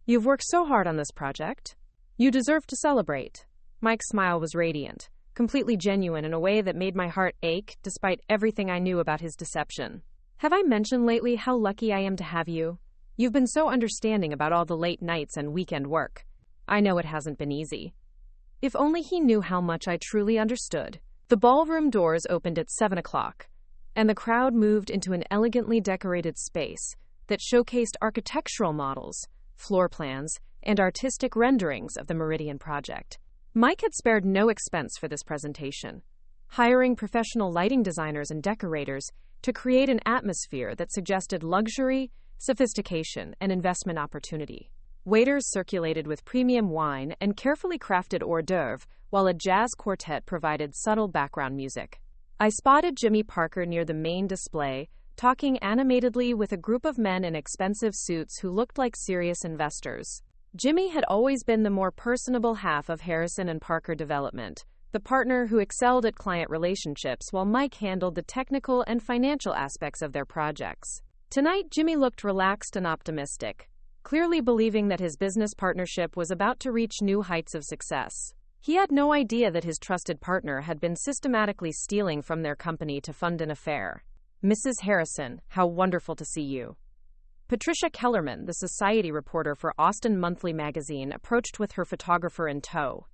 "You've worked so hard on this project. You deserve to celebrate." Mike's smile was radiant, completely genuine in a way that made my heart ache despite everything I knew about his deception. "Have I mentioned lately how lucky I am to have you? You've been so understanding about all the late nights and weekend work. I know it hasn't been easy." If only he knew how much I truly understood. The ballroom doors opened at 7 o'clock, and the crowd moved into an elegantly decorated space that showcased architectural models, floor plans, and artistic renderings of the Meridian project. Mike had spared no expense for this presentation, hiring professional lighting designers and decorators to create an atmosphere that suggested luxury, sophistication, and investment opportunity. Waiters circulated with premium wine and carefully crafted hors d'oeuvre, while a jazz quartet provided subtle background music. I spotted Jimmy Parker near the main display, talking animatedly with a group of men in expensive suits who looked like serious investors. Jimmy had always been the more personable half of Harrison and Parker Development, the partner who excelled at client relationships while Mike handled the technical and financial aspects of their projects. Tonight, Jimmy looked relaxed and optimistic, clearly believing that his business partnership was about to reach new heights of success. He had no idea that his trusted partner had been systematically stealing from their company to fund an affair. "Mrs. Harrison, how wonderful to see you." Patricia Kellerman, the society reporter for Austin Monthly magazine, approached with her photographer in tow.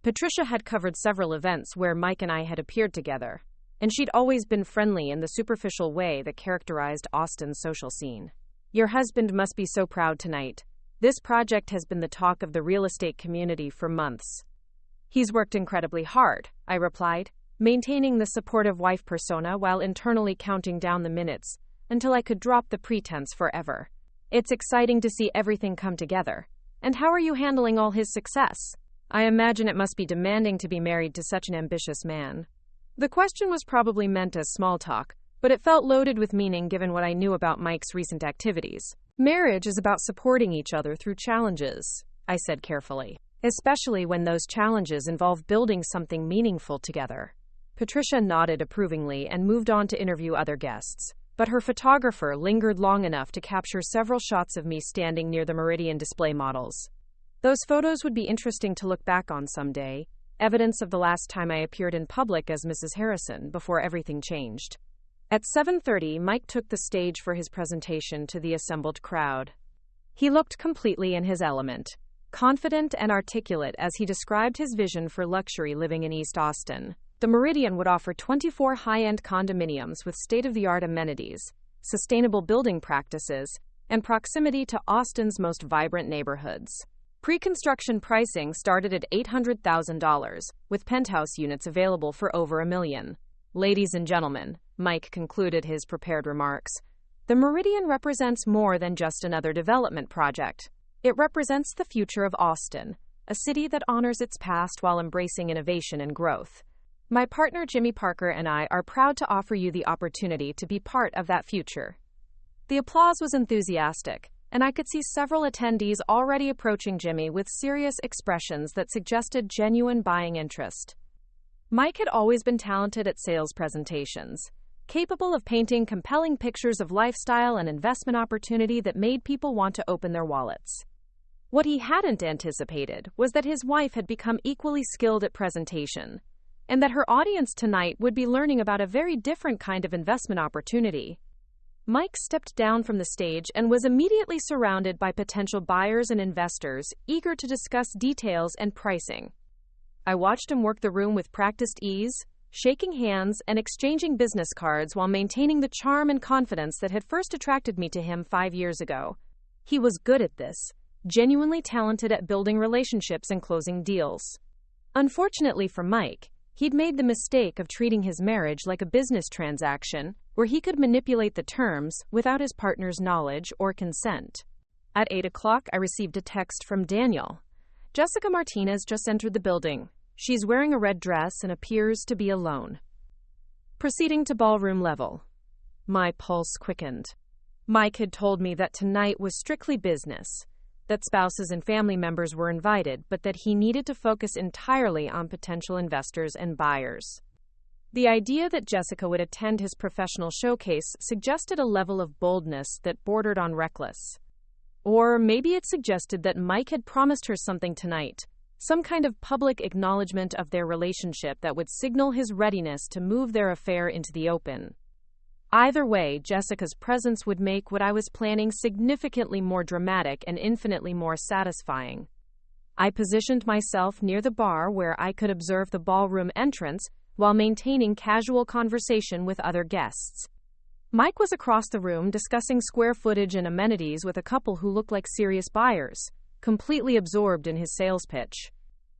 Patricia had covered several events where Mike and I had appeared together, and she'd always been friendly in the superficial way that characterized Austin's social scene. "Your husband must be so proud tonight. This project has been the talk of the real estate community for months. He's worked incredibly hard, I replied, maintaining the supportive wife persona while internally counting down the minutes until I could drop the pretense forever. It's exciting to see everything come together. And how are you handling all his success? I imagine it must be demanding to be married to such an ambitious man. The question was probably meant as small talk, but it felt loaded with meaning given what I knew about Mike's recent activities. Marriage is about supporting each other through challenges, I said carefully, especially when those challenges involve building something meaningful together. Patricia nodded approvingly and moved on to interview other guests, but her photographer lingered long enough to capture several shots of me standing near the Meridian display models. Those photos would be interesting to look back on someday, evidence of the last time I appeared in public as Mrs. Harrison before everything changed. At 7:30, Mike took the stage for his presentation to the assembled crowd. He looked completely in his element, confident and articulate as he described his vision for luxury living in East Austin. The Meridian would offer 24 high-end condominiums with state-of-the-art amenities, sustainable building practices, and proximity to Austin's most vibrant neighborhoods. Pre-construction pricing started at $800,000, with penthouse units available for over $1 million. Ladies and gentlemen, Mike concluded his prepared remarks, the Meridian represents more than just another development project. It represents the future of Austin, a city that honors its past while embracing innovation and growth. My partner Jimmy Parker and I are proud to offer you the opportunity to be part of that future. The applause was enthusiastic, and I could see several attendees already approaching Jimmy with serious expressions that suggested genuine buying interest. Mike had always been talented at sales presentations, capable of painting compelling pictures of lifestyle and investment opportunity that made people want to open their wallets. What he hadn't anticipated was that his wife had become equally skilled at presentation, and that her audience tonight would be learning about a very different kind of investment opportunity. Mike stepped down from the stage and was immediately surrounded by potential buyers and investors eager to discuss details and pricing. I watched him work the room with practiced ease, shaking hands and exchanging business cards while maintaining the charm and confidence that had first attracted me to him 5 years ago. He was good at this, genuinely talented at building relationships and closing deals. Unfortunately for Mike, he'd made the mistake of treating his marriage like a business transaction where he could manipulate the terms without his partner's knowledge or consent. At 8 o'clock, I received a text from Daniel. Jessica Martinez just entered the building. She's wearing a red dress and appears to be alone. Proceeding to ballroom level. My pulse quickened. Mike had told me that tonight was strictly business, that spouses and family members were invited, but that he needed to focus entirely on potential investors and buyers. The idea that Jessica would attend his professional showcase suggested a level of boldness that bordered on reckless. Or maybe it suggested that Mike had promised her something tonight, some kind of public acknowledgement of their relationship that would signal his readiness to move their affair into the open. Either way, Jessica's presence would make what I was planning significantly more dramatic and infinitely more satisfying. I positioned myself near the bar where I could observe the ballroom entrance while maintaining casual conversation with other guests. Mike was across the room discussing square footage and amenities with a couple who looked like serious buyers, completely absorbed in his sales pitch.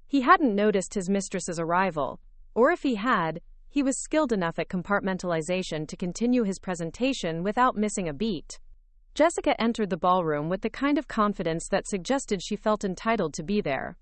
He hadn't noticed his mistress's arrival, or if he had, he was skilled enough at compartmentalization to continue his presentation without missing a beat. Jessica entered the ballroom with the kind of confidence that suggested she felt entitled to be there.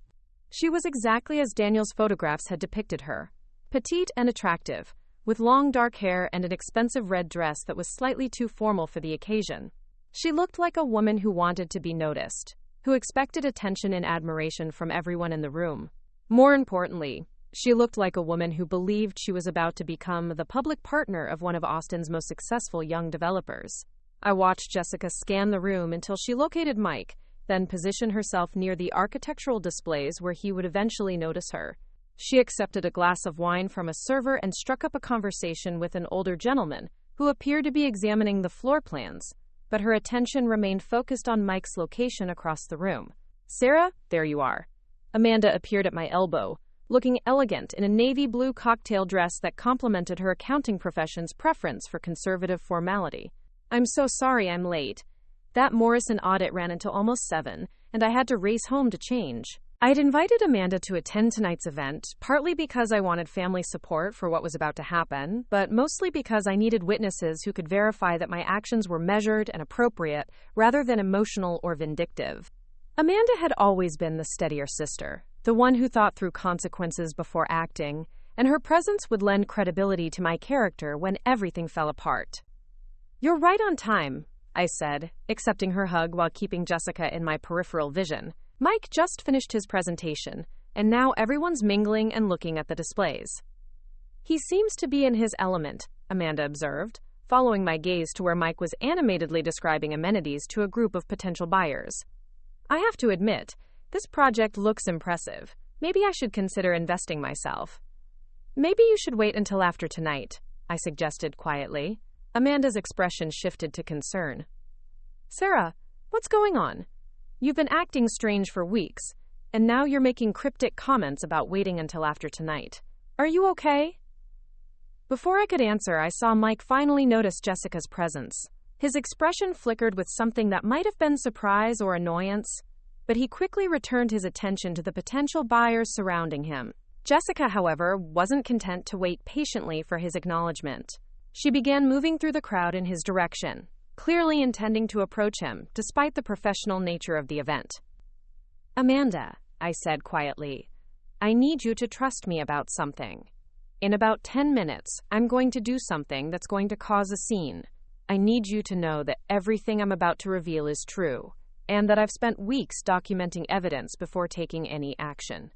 She was exactly as Daniel's photographs had depicted her, petite and attractive, with long dark hair and an expensive red dress that was slightly too formal for the occasion. She looked like a woman who wanted to be noticed, who expected attention and admiration from everyone in the room. More importantly, she looked like a woman who believed she was about to become the public partner of one of Austin's most successful young developers. I watched Jessica scan the room until she located Mike, then position herself near the architectural displays where he would eventually notice her. She accepted a glass of wine from a server and struck up a conversation with an older gentleman who appeared to be examining the floor plans, but her attention remained focused on Mike's location across the room. "Sarah, there you are." Amanda appeared at my elbow, looking elegant in a navy blue cocktail dress that complemented her accounting profession's preference for conservative formality. "I'm so sorry I'm late. That Morrison audit ran until almost 7, and I had to race home to change. I had invited Amanda to attend tonight's event, partly because I wanted family support for what was about to happen, but mostly because I needed witnesses who could verify that my actions were measured and appropriate, rather than emotional or vindictive. Amanda had always been the steadier sister, the one who thought through consequences before acting, and her presence would lend credibility to my character when everything fell apart. "You're right on time," I said, accepting her hug while keeping Jessica in my peripheral vision. Mike just finished his presentation, and now everyone's mingling and looking at the displays. "He seems to be in his element," Amanda observed, following my gaze to where Mike was animatedly describing amenities to a group of potential buyers. "I have to admit, this project looks impressive. Maybe I should consider investing myself." "Maybe you should wait until after tonight," I suggested quietly. Amanda's expression shifted to concern. "Sarah, what's going on? You've been acting strange for weeks, and now you're making cryptic comments about waiting until after tonight. Are you okay?" Before I could answer, I saw Mike finally notice Jessica's presence. His expression flickered with something that might have been surprise or annoyance, but he quickly returned his attention to the potential buyers surrounding him. Jessica, however, wasn't content to wait patiently for his acknowledgement. She began moving through the crowd in his direction, clearly intending to approach him, despite the professional nature of the event. "Amanda," I said quietly, "I need you to trust me about something. In about 10 minutes, I'm going to do something that's going to cause a scene. I need you to know that everything I'm about to reveal is true, and that I've spent weeks documenting evidence before taking any action."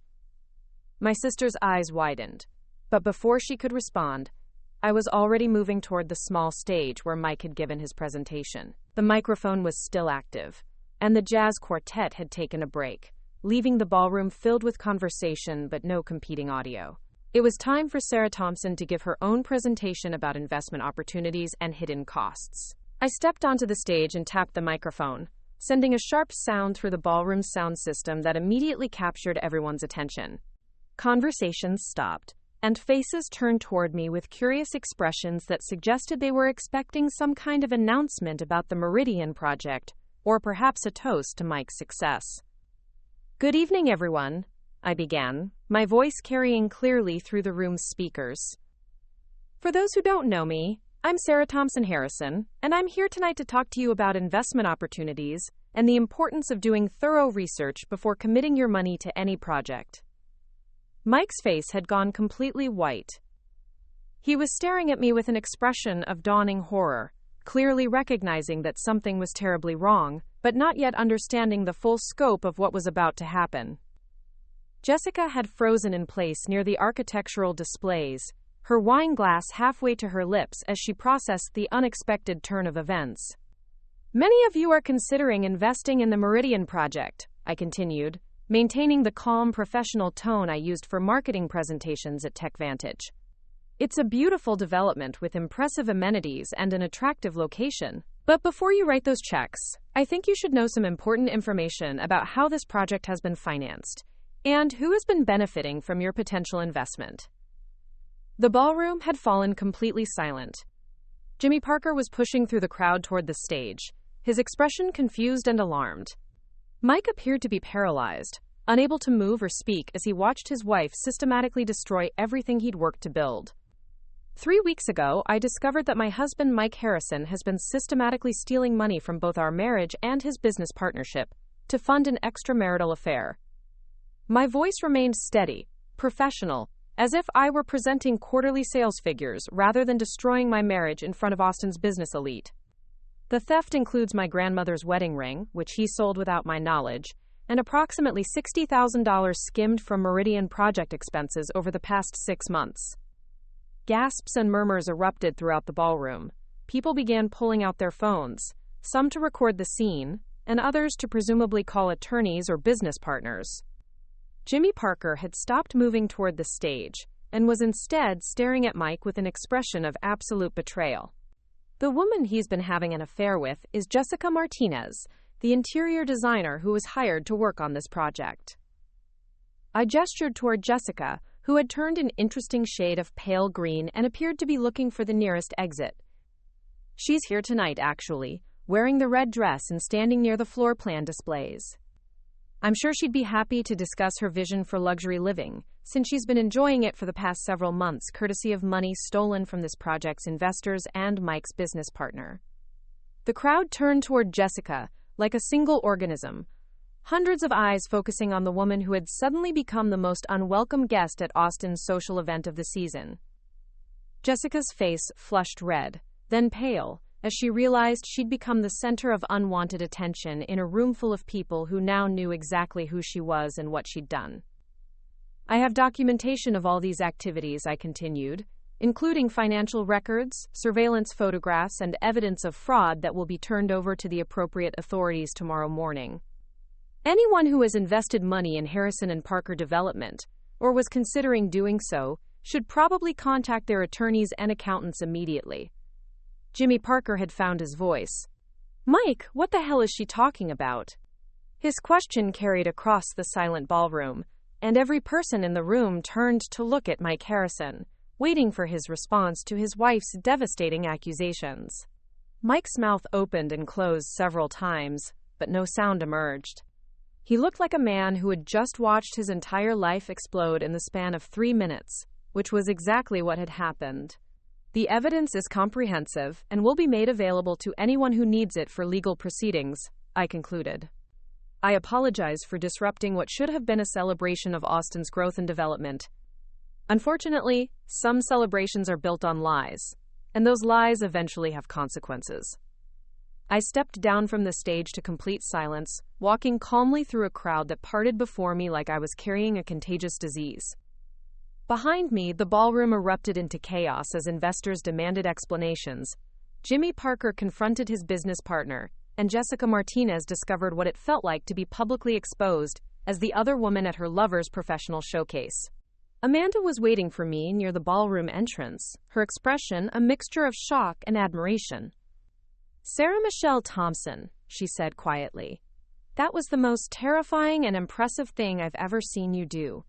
My sister's eyes widened, but before she could respond, I was already moving toward the small stage where Mike had given his presentation. The microphone was still active, and the jazz quartet had taken a break, leaving the ballroom filled with conversation but no competing audio. It was time for Sarah Thompson to give her own presentation about investment opportunities and hidden costs. I stepped onto the stage and tapped the microphone, sending a sharp sound through the ballroom's sound system that immediately captured everyone's attention. Conversations stopped, and faces turned toward me with curious expressions that suggested they were expecting some kind of announcement about the Meridian project, or perhaps a toast to Mike's success. "Good evening, everyone," I began, my voice carrying clearly through the room's speakers. "For those who don't know me, I'm Sarah Thompson Harrison, and I'm here tonight to talk to you about investment opportunities and the importance of doing thorough research before committing your money to any project." Mike's face had gone completely white. He was staring at me with an expression of dawning horror, clearly recognizing that something was terribly wrong, but not yet understanding the full scope of what was about to happen. Jessica had frozen in place near the architectural displays, her wine glass halfway to her lips as she processed the unexpected turn of events. "Many of you are considering investing in the Meridian project," I continued, maintaining the calm, professional tone I used for marketing presentations at TechVantage. "It's a beautiful development with impressive amenities and an attractive location. But before you write those checks, I think you should know some important information about how this project has been financed and who has been benefiting from your potential investment." The ballroom had fallen completely silent. Jimmy Parker was pushing through the crowd toward the stage, his expression confused and alarmed. Mike appeared to be paralyzed, unable to move or speak as he watched his wife systematically destroy everything he'd worked to build. 3 weeks ago, I discovered that my husband, Mike Harrison, has been systematically stealing money from both our marriage and his business partnership to fund an extramarital affair. My voice remained steady, professional, as if I were presenting quarterly sales figures rather than destroying my marriage in front of Austin's business elite. The theft includes my grandmother's wedding ring, which he sold without my knowledge, and approximately $60,000 skimmed from Meridian project expenses over the past 6 months. Gasps and murmurs erupted throughout the ballroom. People began pulling out their phones, some to record the scene, and others to presumably call attorneys or business partners. Jimmy Parker had stopped moving toward the stage and was instead staring at Mike with an expression of absolute betrayal. "The woman he's been having an affair with is Jessica Martinez, the interior designer who was hired to work on this project." I gestured toward Jessica, who had turned an interesting shade of pale green and appeared to be looking for the nearest exit. "She's here tonight, actually, wearing the red dress and standing near the floor plan displays." I'm sure she'd be happy to discuss her vision for luxury living, since she's been enjoying it for the past several months, courtesy of money stolen from this project's investors and Mike's business partner. The crowd turned toward Jessica, like a single organism, hundreds of eyes focusing on the woman who had suddenly become the most unwelcome guest at Austin's social event of the season. Jessica's face flushed red, then pale, as she realized she'd become the center of unwanted attention in a room full of people who now knew exactly who she was and what she'd done. I have documentation of all these activities, I continued, including financial records, surveillance photographs, and evidence of fraud that will be turned over to the appropriate authorities tomorrow morning. Anyone who has invested money in Harrison and Parker Development, or was considering doing so, should probably contact their attorneys and accountants immediately. Jimmy Parker had found his voice. Mike, what the hell is she talking about? His question carried across the silent ballroom, and every person in the room turned to look at Mike Harrison, waiting for his response to his wife's devastating accusations. Mike's mouth opened and closed several times, but no sound emerged. He looked like a man who had just watched his entire life explode in the span of 3 minutes, which was exactly what had happened. The evidence is comprehensive and will be made available to anyone who needs it for legal proceedings, I concluded. I apologize for disrupting what should have been a celebration of Austin's growth and development. Unfortunately, some celebrations are built on lies, and those lies eventually have consequences. I stepped down from the stage to complete silence, walking calmly through a crowd that parted before me like I was carrying a contagious disease. Behind me, the ballroom erupted into chaos as investors demanded explanations. Jimmy Parker confronted his business partner, and Jessica Martinez discovered what it felt like to be publicly exposed as the other woman at her lover's professional showcase. Amanda was waiting for me near the ballroom entrance, her expression a mixture of shock and admiration. Sarah Michelle Thompson, she said quietly. That was the most terrifying and impressive thing I've ever seen you do.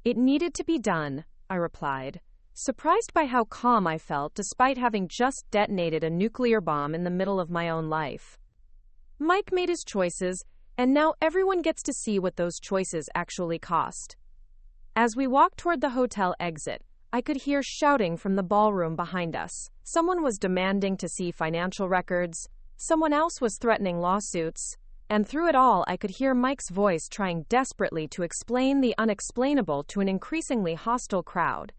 It needed to be done, I replied, surprised by how calm I felt despite having just detonated a nuclear bomb in the middle of my own life. Mike made his choices, and now everyone gets to see what those choices actually cost. As we walked toward the hotel exit, I could hear shouting from the ballroom behind us. Someone was demanding to see financial records, someone else was threatening lawsuits, and through it all I could hear Mike's voice trying desperately to explain the unexplainable to an increasingly hostile crowd.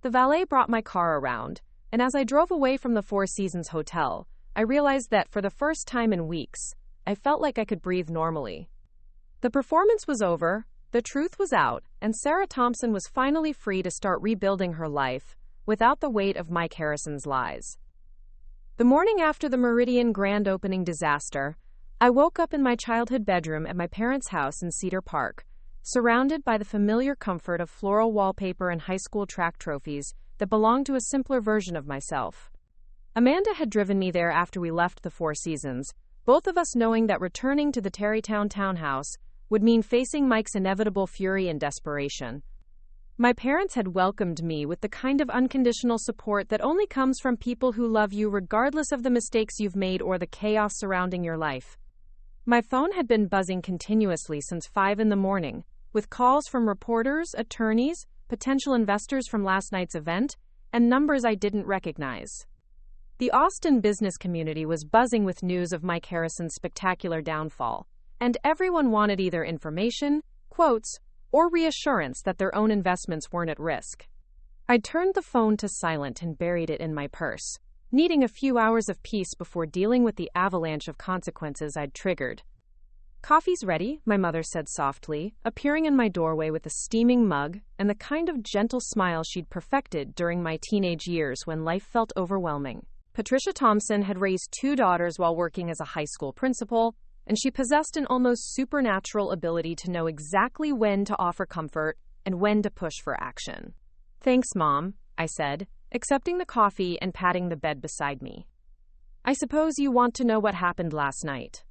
The valet brought my car around, and as I drove away from the Four Seasons Hotel, I realized that for the first time in weeks, I felt like I could breathe normally. The performance was over, the truth was out, and Sarah Thompson was finally free to start rebuilding her life without the weight of Mike Harrison's lies. The morning after the Meridian grand opening disaster, I woke up in my childhood bedroom at my parents' house in Cedar Park, surrounded by the familiar comfort of floral wallpaper and high school track trophies that belonged to a simpler version of myself. Amanda had driven me there after we left the Four Seasons, both of us knowing that returning to the Terrytown townhouse would mean facing Mike's inevitable fury and desperation. My parents had welcomed me with the kind of unconditional support that only comes from people who love you regardless of the mistakes you've made or the chaos surrounding your life. My phone had been buzzing continuously since 5 a.m, with calls from reporters, attorneys, potential investors from last night's event, and numbers I didn't recognize. The Austin business community was buzzing with news of Mike Harrison's spectacular downfall, and everyone wanted either information, quotes, or reassurance that their own investments weren't at risk. I turned the phone to silent and buried it in my purse, needing a few hours of peace before dealing with the avalanche of consequences I'd triggered. Coffee's ready, my mother said softly, appearing in my doorway with a steaming mug and the kind of gentle smile she'd perfected during my teenage years when life felt overwhelming. Patricia Thompson had raised 2 daughters while working as a high school principal, and she possessed an almost supernatural ability to know exactly when to offer comfort and when to push for action. Thanks, Mom, I said, accepting the coffee and patting the bed beside me. I suppose you want to know what happened last night.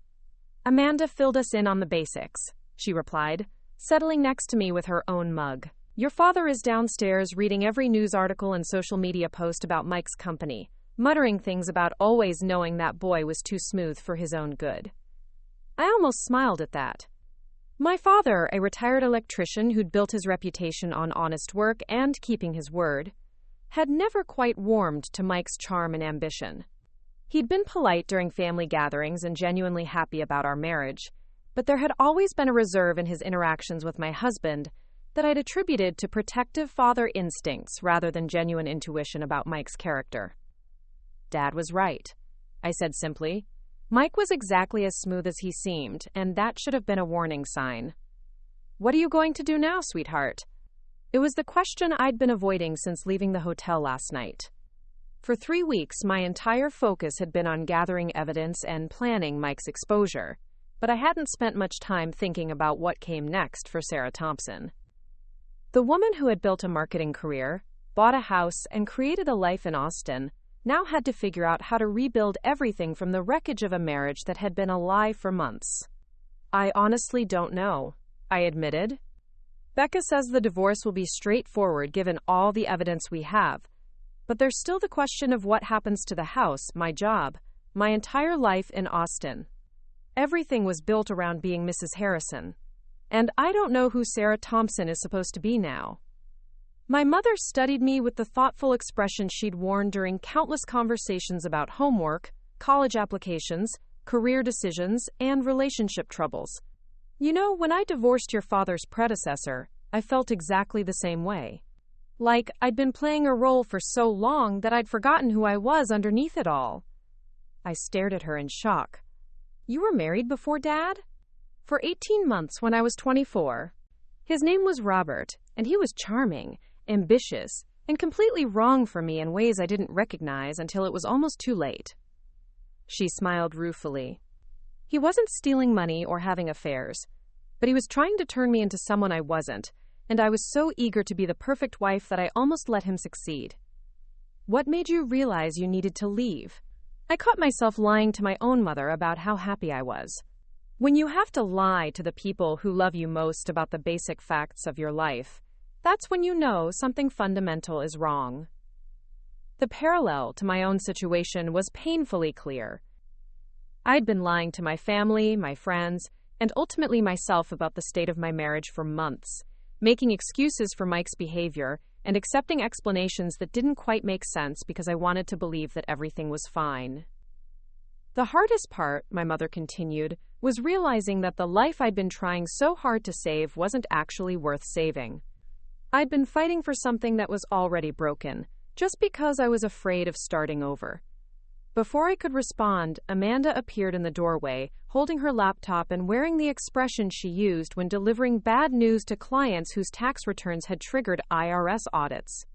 Amanda filled us in on the basics, she replied, settling next to me with her own mug. Your father is downstairs reading every news article and social media post about Mike's company, muttering things about always knowing that boy was too smooth for his own good. I almost smiled at that. My father, a retired electrician who'd built his reputation on honest work and keeping his word, had never quite warmed to Mike's charm and ambition. He'd been polite during family gatherings and genuinely happy about our marriage, but there had always been a reserve in his interactions with my husband that I'd attributed to protective father instincts rather than genuine intuition about Mike's character. Dad was right, I said simply. Mike was exactly as smooth as he seemed, and that should have been a warning sign. What are you going to do now, sweetheart? It was the question I'd been avoiding since leaving the hotel last night. For 3 weeks, my entire focus had been on gathering evidence and planning Mike's exposure, but I hadn't spent much time thinking about what came next for Sarah Thompson. The woman who had built a marketing career, bought a house, and created a life in Austin now had to figure out how to rebuild everything from the wreckage of a marriage that had been a lie for months. I honestly don't know, I admitted. Becca says the divorce will be straightforward given all the evidence we have, but there's still the question of what happens to the house, my job, my entire life in Austin. Everything was built around being Mrs. Harrison, and I don't know who Sarah Thompson is supposed to be now. My mother studied me with the thoughtful expression she'd worn during countless conversations about homework, college applications, career decisions, and relationship troubles. You know, when I divorced your father's predecessor, I felt exactly the same way. Like I'd been playing a role for so long that I'd forgotten who I was underneath it all. I stared at her in shock. You were married before Dad? For 18 months when I was 24. His name was Robert, and he was charming, ambitious, and completely wrong for me in ways I didn't recognize until it was almost too late. She smiled ruefully. He wasn't stealing money or having affairs, but he was trying to turn me into someone I wasn't, and I was so eager to be the perfect wife that I almost let him succeed. What made you realize you needed to leave? I caught myself lying to my own mother about how happy I was. When you have to lie to the people who love you most about the basic facts of your life, that's when you know something fundamental is wrong. The parallel to my own situation was painfully clear. I'd been lying to my family, my friends, and ultimately myself about the state of my marriage for months, making excuses for Mike's behavior and accepting explanations that didn't quite make sense because I wanted to believe that everything was fine. The hardest part, my mother continued, was realizing that the life I'd been trying so hard to save wasn't actually worth saving. I'd been fighting for something that was already broken, just because I was afraid of starting over. Before I could respond, Amanda appeared in the doorway, holding her laptop and wearing the expression she used when delivering bad news to clients whose tax returns had triggered IRS audits.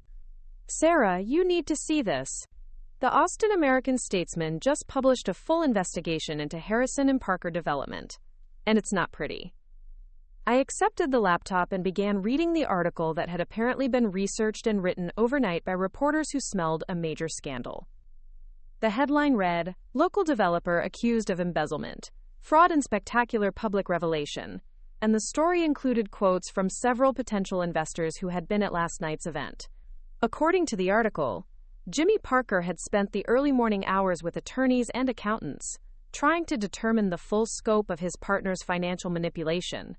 Sarah, you need to see this. The Austin American-Statesman just published a full investigation into Harrison and Parker development, and it's not pretty. I accepted the laptop and began reading the article that had apparently been researched and written overnight by reporters who smelled a major scandal. The headline read, "Local developer accused of embezzlement, fraud and spectacular public revelation," and the story included quotes from several potential investors who had been at last night's event. According to the article, Jimmy Parker had spent the early morning hours with attorneys and accountants, trying to determine the full scope of his partner's financial manipulation.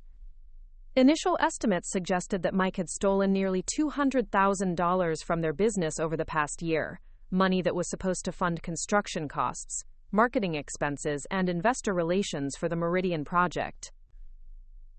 Initial estimates suggested that Mike had stolen nearly $200,000 from their business over the past year, money that was supposed to fund construction costs, marketing expenses, and investor relations for the Meridian project.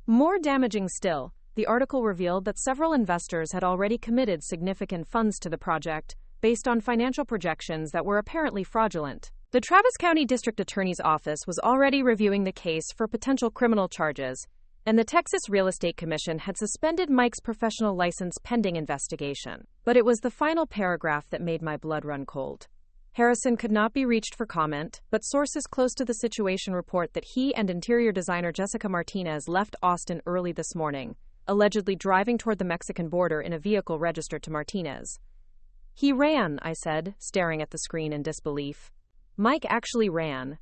More damaging still, the article revealed that several investors had already committed significant funds to the project based on financial projections that were apparently fraudulent. The Travis County District Attorney's Office was already reviewing the case for potential criminal charges, and the Texas Real Estate Commission had suspended Mike's professional license pending investigation. But it was the final paragraph that made my blood run cold. Harrison could not be reached for comment, but sources close to the situation report that he and interior designer Jessica Martinez left Austin early this morning, allegedly driving toward the Mexican border in a vehicle registered to Martinez. He ran, I said, staring at the screen in disbelief. Mike actually ran.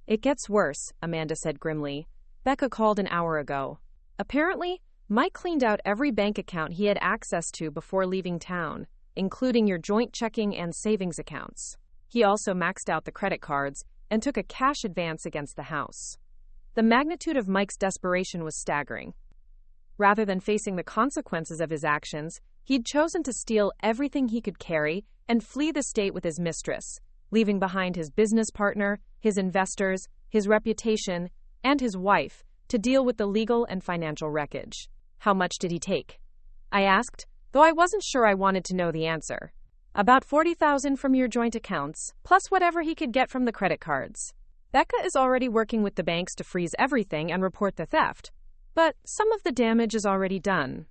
It gets worse, Amanda said grimly. Becca called an hour ago. Apparently, Mike cleaned out every bank account he had access to before leaving town, including your joint checking and savings accounts. He also maxed out the credit cards and took a cash advance against the house. The magnitude of Mike's desperation was staggering. Rather than facing the consequences of his actions, he'd chosen to steal everything he could carry and flee the state with his mistress, leaving behind his business partner, his investors, his reputation, and his wife to deal with the legal and financial wreckage. How much did he take? I asked, though I wasn't sure I wanted to know the answer. About $40,000 from your joint accounts, plus whatever he could get from the credit cards. Becca is already working with the banks to freeze everything and report the theft, but some of the damage is already done.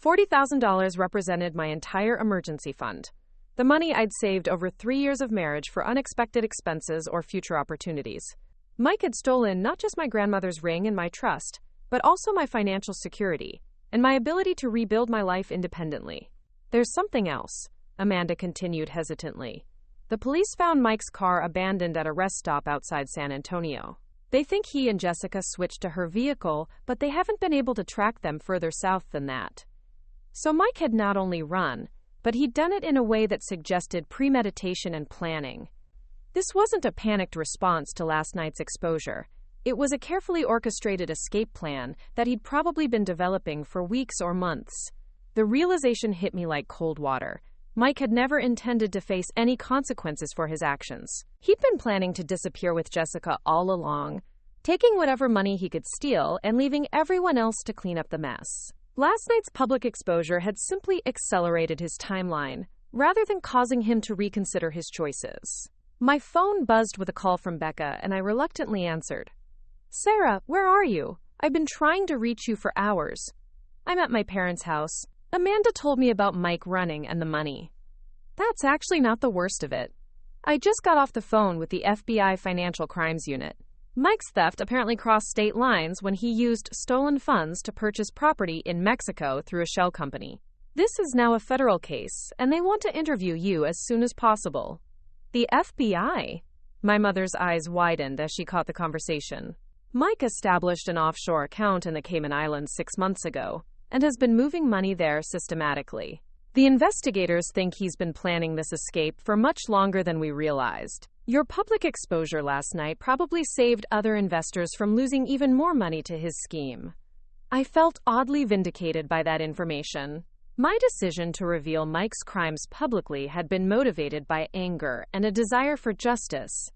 $40,000 represented my entire emergency fund, the money I'd saved over 3 years of marriage for unexpected expenses or future opportunities. Mike had stolen not just my grandmother's ring and my trust, but also my financial security and my ability to rebuild my life independently. There's something else, Amanda continued hesitantly. The police found Mike's car abandoned at a rest stop outside San Antonio. They think he and Jessica switched to her vehicle, but they haven't been able to track them further south than that. So Mike had not only run, but he'd done it in a way that suggested premeditation and planning. This wasn't a panicked response to last night's exposure. It was a carefully orchestrated escape plan that he'd probably been developing for weeks or months. The realization hit me like cold water. Mike had never intended to face any consequences for his actions. He'd been planning to disappear with Jessica all along, taking whatever money he could steal and leaving everyone else to clean up the mess. Last night's public exposure had simply accelerated his timeline, rather than causing him to reconsider his choices. My phone buzzed with a call from Becca, and I reluctantly answered. Sarah, where are you? I've been trying to reach you for hours. I'm at my parents' house. Amanda told me about Mike running and the money. That's actually not the worst of it. I just got off the phone with the FBI Financial Crimes Unit. Mike's theft apparently crossed state lines when he used stolen funds to purchase property in Mexico through a shell company. This is now a federal case, and they want to interview you as soon as possible. The FBI? My mother's eyes widened as she caught the conversation. Mike established an offshore account in the Cayman Islands 6 months ago, and has been moving money there systematically. The investigators think he's been planning this escape for much longer than we realized. Your public exposure last night probably saved other investors from losing even more money to his scheme. I felt oddly vindicated by that information. My decision to reveal Mike's crimes publicly had been motivated by anger and a desire for justice,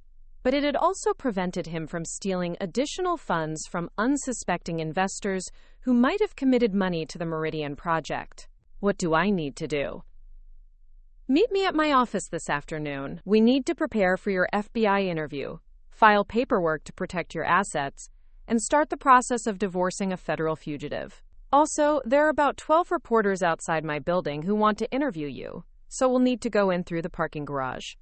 but it had also prevented him from stealing additional funds from unsuspecting investors who might have committed money to the Meridian project. What do I need to do? Meet me at my office this afternoon. We need to prepare for your FBI interview, file paperwork to protect your assets, and start the process of divorcing a federal fugitive. Also, there are about 12 reporters outside my building who want to interview you, so we'll need to go in through the parking garage.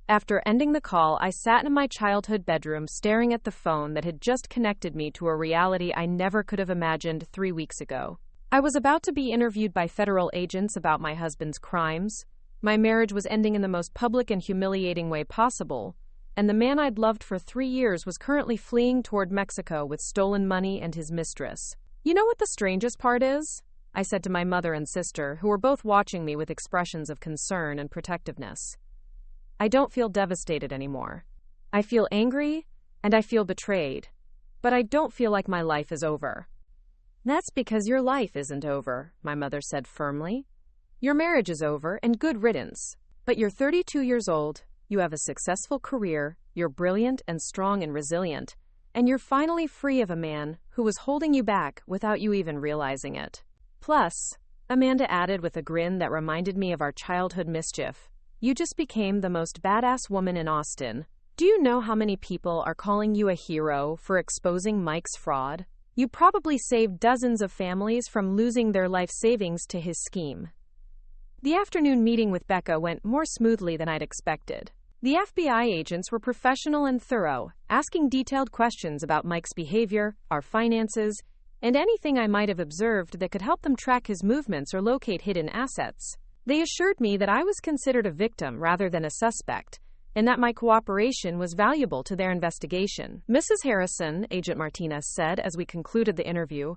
After ending the call, I sat in my childhood bedroom staring at the phone that had just connected me to a reality I never could have imagined 3 weeks ago. I was about to be interviewed by federal agents about my husband's crimes. My marriage was ending in the most public and humiliating way possible, and the man I'd loved for 3 years was currently fleeing toward Mexico with stolen money and his mistress. You know what the strangest part is? I said to my mother and sister, who were both watching me with expressions of concern and protectiveness. I don't feel devastated anymore. I feel angry, and I feel betrayed, but I don't feel like my life is over. That's because your life isn't over, my mother said firmly. Your marriage is over, and good riddance. But you're 32 years old, you have a successful career, you're brilliant and strong and resilient, and you're finally free of a man who was holding you back without you even realizing it. Plus, Amanda added with a grin that reminded me of our childhood mischief, you just became the most badass woman in Austin. Do you know how many people are calling you a hero for exposing Mike's fraud? You probably saved dozens of families from losing their life savings to his scheme. The afternoon meeting with Becca went more smoothly than I'd expected. The FBI agents were professional and thorough, asking detailed questions about Mike's behavior, our finances, and anything I might have observed that could help them track his movements or locate hidden assets. They assured me that I was considered a victim rather than a suspect, and that my cooperation was valuable to their investigation. Mrs. Harrison, Agent Martinez said as we concluded the interview,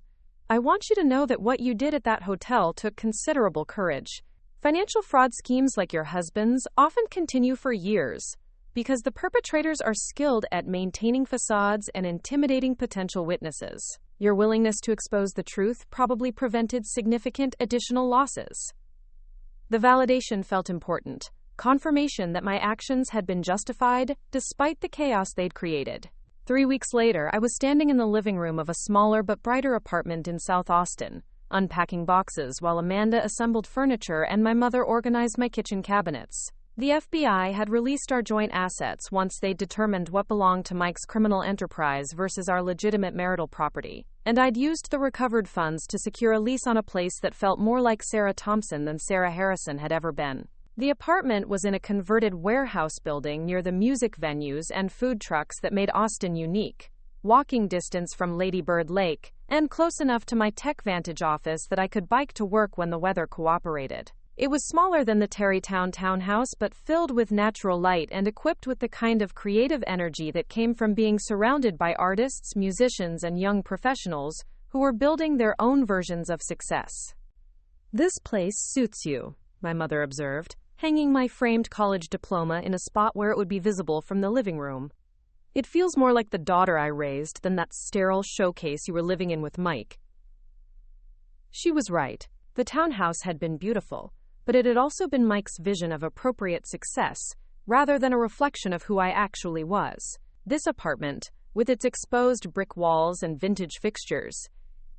I want you to know that what you did at that hotel took considerable courage. Financial fraud schemes like your husband's often continue for years, Because the perpetrators are skilled at maintaining facades and intimidating potential witnesses. Your willingness to expose the truth probably prevented significant additional losses. The validation felt important. Confirmation that my actions had been justified, despite the chaos they'd created. 3 weeks later, I was standing in the living room of a smaller but brighter apartment in South Austin, unpacking boxes while Amanda assembled furniture and my mother organized my kitchen cabinets. The FBI had released our joint assets once they'd determined what belonged to Mike's criminal enterprise versus our legitimate marital property, and I'd used the recovered funds to secure a lease on a place that felt more like Sarah Thompson than Sarah Harrison had ever been. The apartment was in a converted warehouse building near the music venues and food trucks that made Austin unique, walking distance from Lady Bird Lake, and close enough to my Tech Vantage office that I could bike to work when the weather cooperated. It was smaller than the Terrytown townhouse but filled with natural light and equipped with the kind of creative energy that came from being surrounded by artists, musicians, and young professionals who were building their own versions of success. "This place suits you," my mother observed, hanging my framed college diploma in a spot where it would be visible from the living room. "It feels more like the daughter I raised than that sterile showcase you were living in with Mike." She was right. The townhouse had been beautiful, but it had also been Mike's vision of appropriate success, rather than a reflection of who I actually was. This apartment, with its exposed brick walls and vintage fixtures,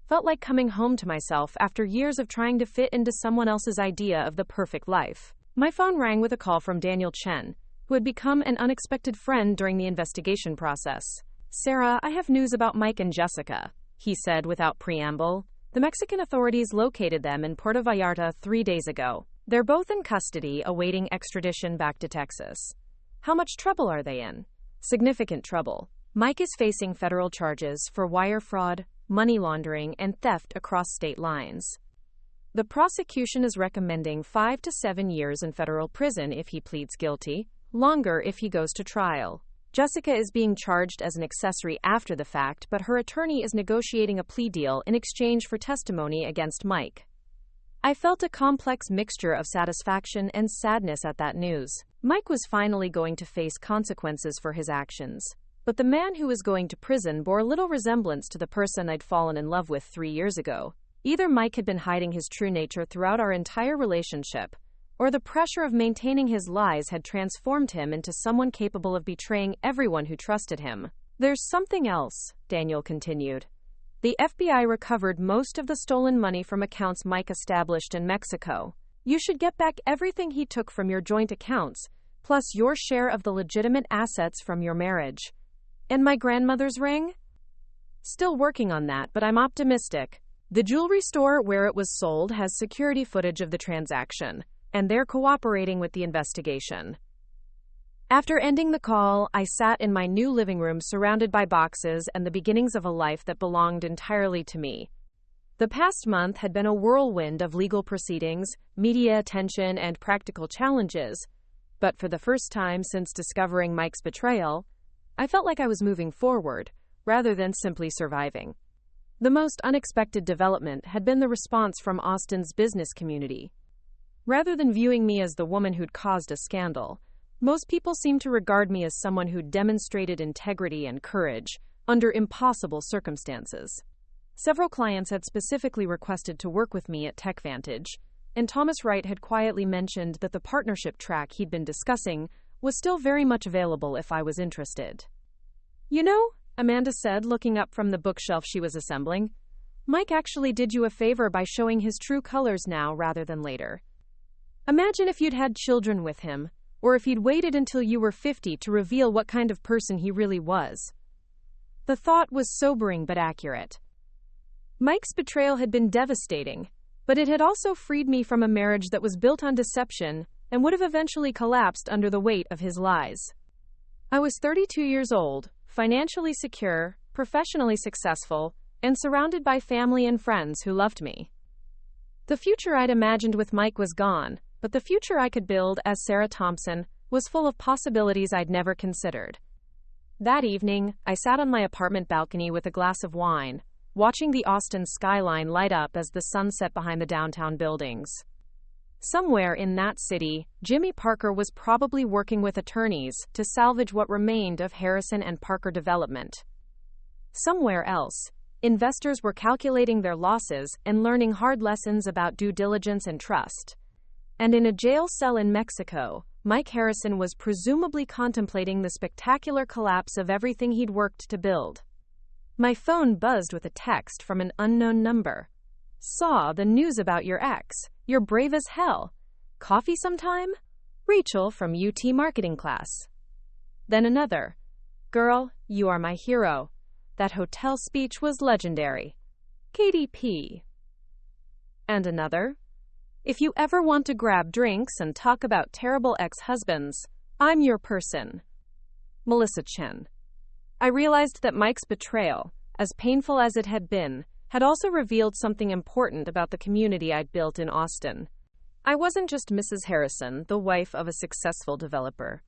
felt like coming home to myself after years of trying to fit into someone else's idea of the perfect life. My phone rang with a call from Daniel Chen, who had become an unexpected friend during the investigation process. "Sarah, I have news about Mike and Jessica," he said without preamble. "The Mexican authorities located them in Puerto Vallarta 3 days ago. They're both in custody, awaiting extradition back to Texas." "How much trouble are they in?" "Significant trouble. Mike is facing federal charges for wire fraud, money laundering, and theft across state lines. The prosecution is recommending 5 to 7 years in federal prison if he pleads guilty, longer if he goes to trial. Jessica is being charged as an accessory after the fact, but her attorney is negotiating a plea deal in exchange for testimony against Mike." I felt a complex mixture of satisfaction and sadness at that news. Mike was finally going to face consequences for his actions, but the man who was going to prison bore little resemblance to the person I'd fallen in love with 3 years ago. Either Mike had been hiding his true nature throughout our entire relationship, or the pressure of maintaining his lies had transformed him into someone capable of betraying everyone who trusted him. "There's something else," Daniel continued. "The FBI recovered most of the stolen money from accounts Mike established in Mexico. You should get back everything he took from your joint accounts, plus your share of the legitimate assets from your marriage." "And my grandmother's ring?" "Still working on that, but I'm optimistic. The jewelry store where it was sold has security footage of the transaction, and they're cooperating with the investigation." After ending the call, I sat in my new living room surrounded by boxes and the beginnings of a life that belonged entirely to me. The past month had been a whirlwind of legal proceedings, media attention, and practical challenges, but for the first time since discovering Mike's betrayal, I felt like I was moving forward, rather than simply surviving. The most unexpected development had been the response from Austin's business community. Rather than viewing me as the woman who'd caused a scandal, most people seemed to regard me as someone who'd demonstrated integrity and courage under impossible circumstances. Several clients had specifically requested to work with me at Tech Vantage, and Thomas Wright had quietly mentioned that the partnership track he'd been discussing was still very much available if I was interested. "You know," Amanda said, looking up from the bookshelf she was assembling, "Mike actually did you a favor by showing his true colors now rather than later. Imagine if you'd had children with him, or if he'd waited until you were 50 to reveal what kind of person he really was." The thought was sobering but accurate. Mike's betrayal had been devastating, but it had also freed me from a marriage that was built on deception and would have eventually collapsed under the weight of his lies. I was 32 years old, financially secure, professionally successful, and surrounded by family and friends who loved me. The future I'd imagined with Mike was gone, but the future I could build as Sarah Thompson was full of possibilities I'd never considered. That evening, I sat on my apartment balcony with a glass of wine, watching the Austin skyline light up as the sun set behind the downtown buildings. Somewhere in that city, Jimmy Parker was probably working with attorneys to salvage what remained of Harrison and Parker development. Somewhere else, investors were calculating their losses and learning hard lessons about due diligence and trust. And in a jail cell in Mexico, Mike Harrison was presumably contemplating the spectacular collapse of everything he'd worked to build. My phone buzzed with a text from an unknown number. "Saw the news about your ex. You're brave as hell. Coffee sometime? Rachel from UT marketing class." Then another. "Girl, you are my hero. That hotel speech was legendary. KDP." And another. "If you ever want to grab drinks and talk about terrible ex-husbands, I'm your person. Melissa Chen." I realized that Mike's betrayal, as painful as it had been, had also revealed something important about the community I'd built in Austin. I wasn't just Mrs. Harrison, the wife of a successful developer.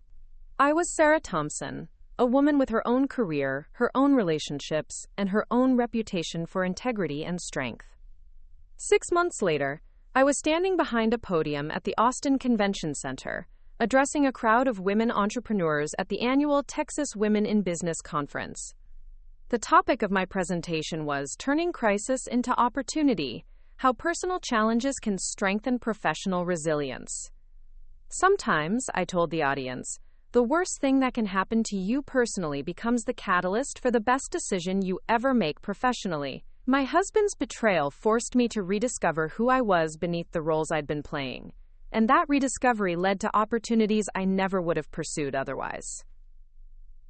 I was Sarah Thompson, a woman with her own career, her own relationships, and her own reputation for integrity and strength. 6 months later, I was standing behind a podium at the Austin Convention Center, addressing a crowd of women entrepreneurs at the annual Texas Women in Business Conference. The topic of my presentation was Turning Crisis into Opportunity: How Personal Challenges Can Strengthen Professional Resilience. Sometimes, I told the audience, the worst thing that can happen to you personally becomes the catalyst for the best decision you ever make professionally. My husband's betrayal forced me to rediscover who I was beneath the roles I'd been playing, and that rediscovery led to opportunities I never would have pursued otherwise.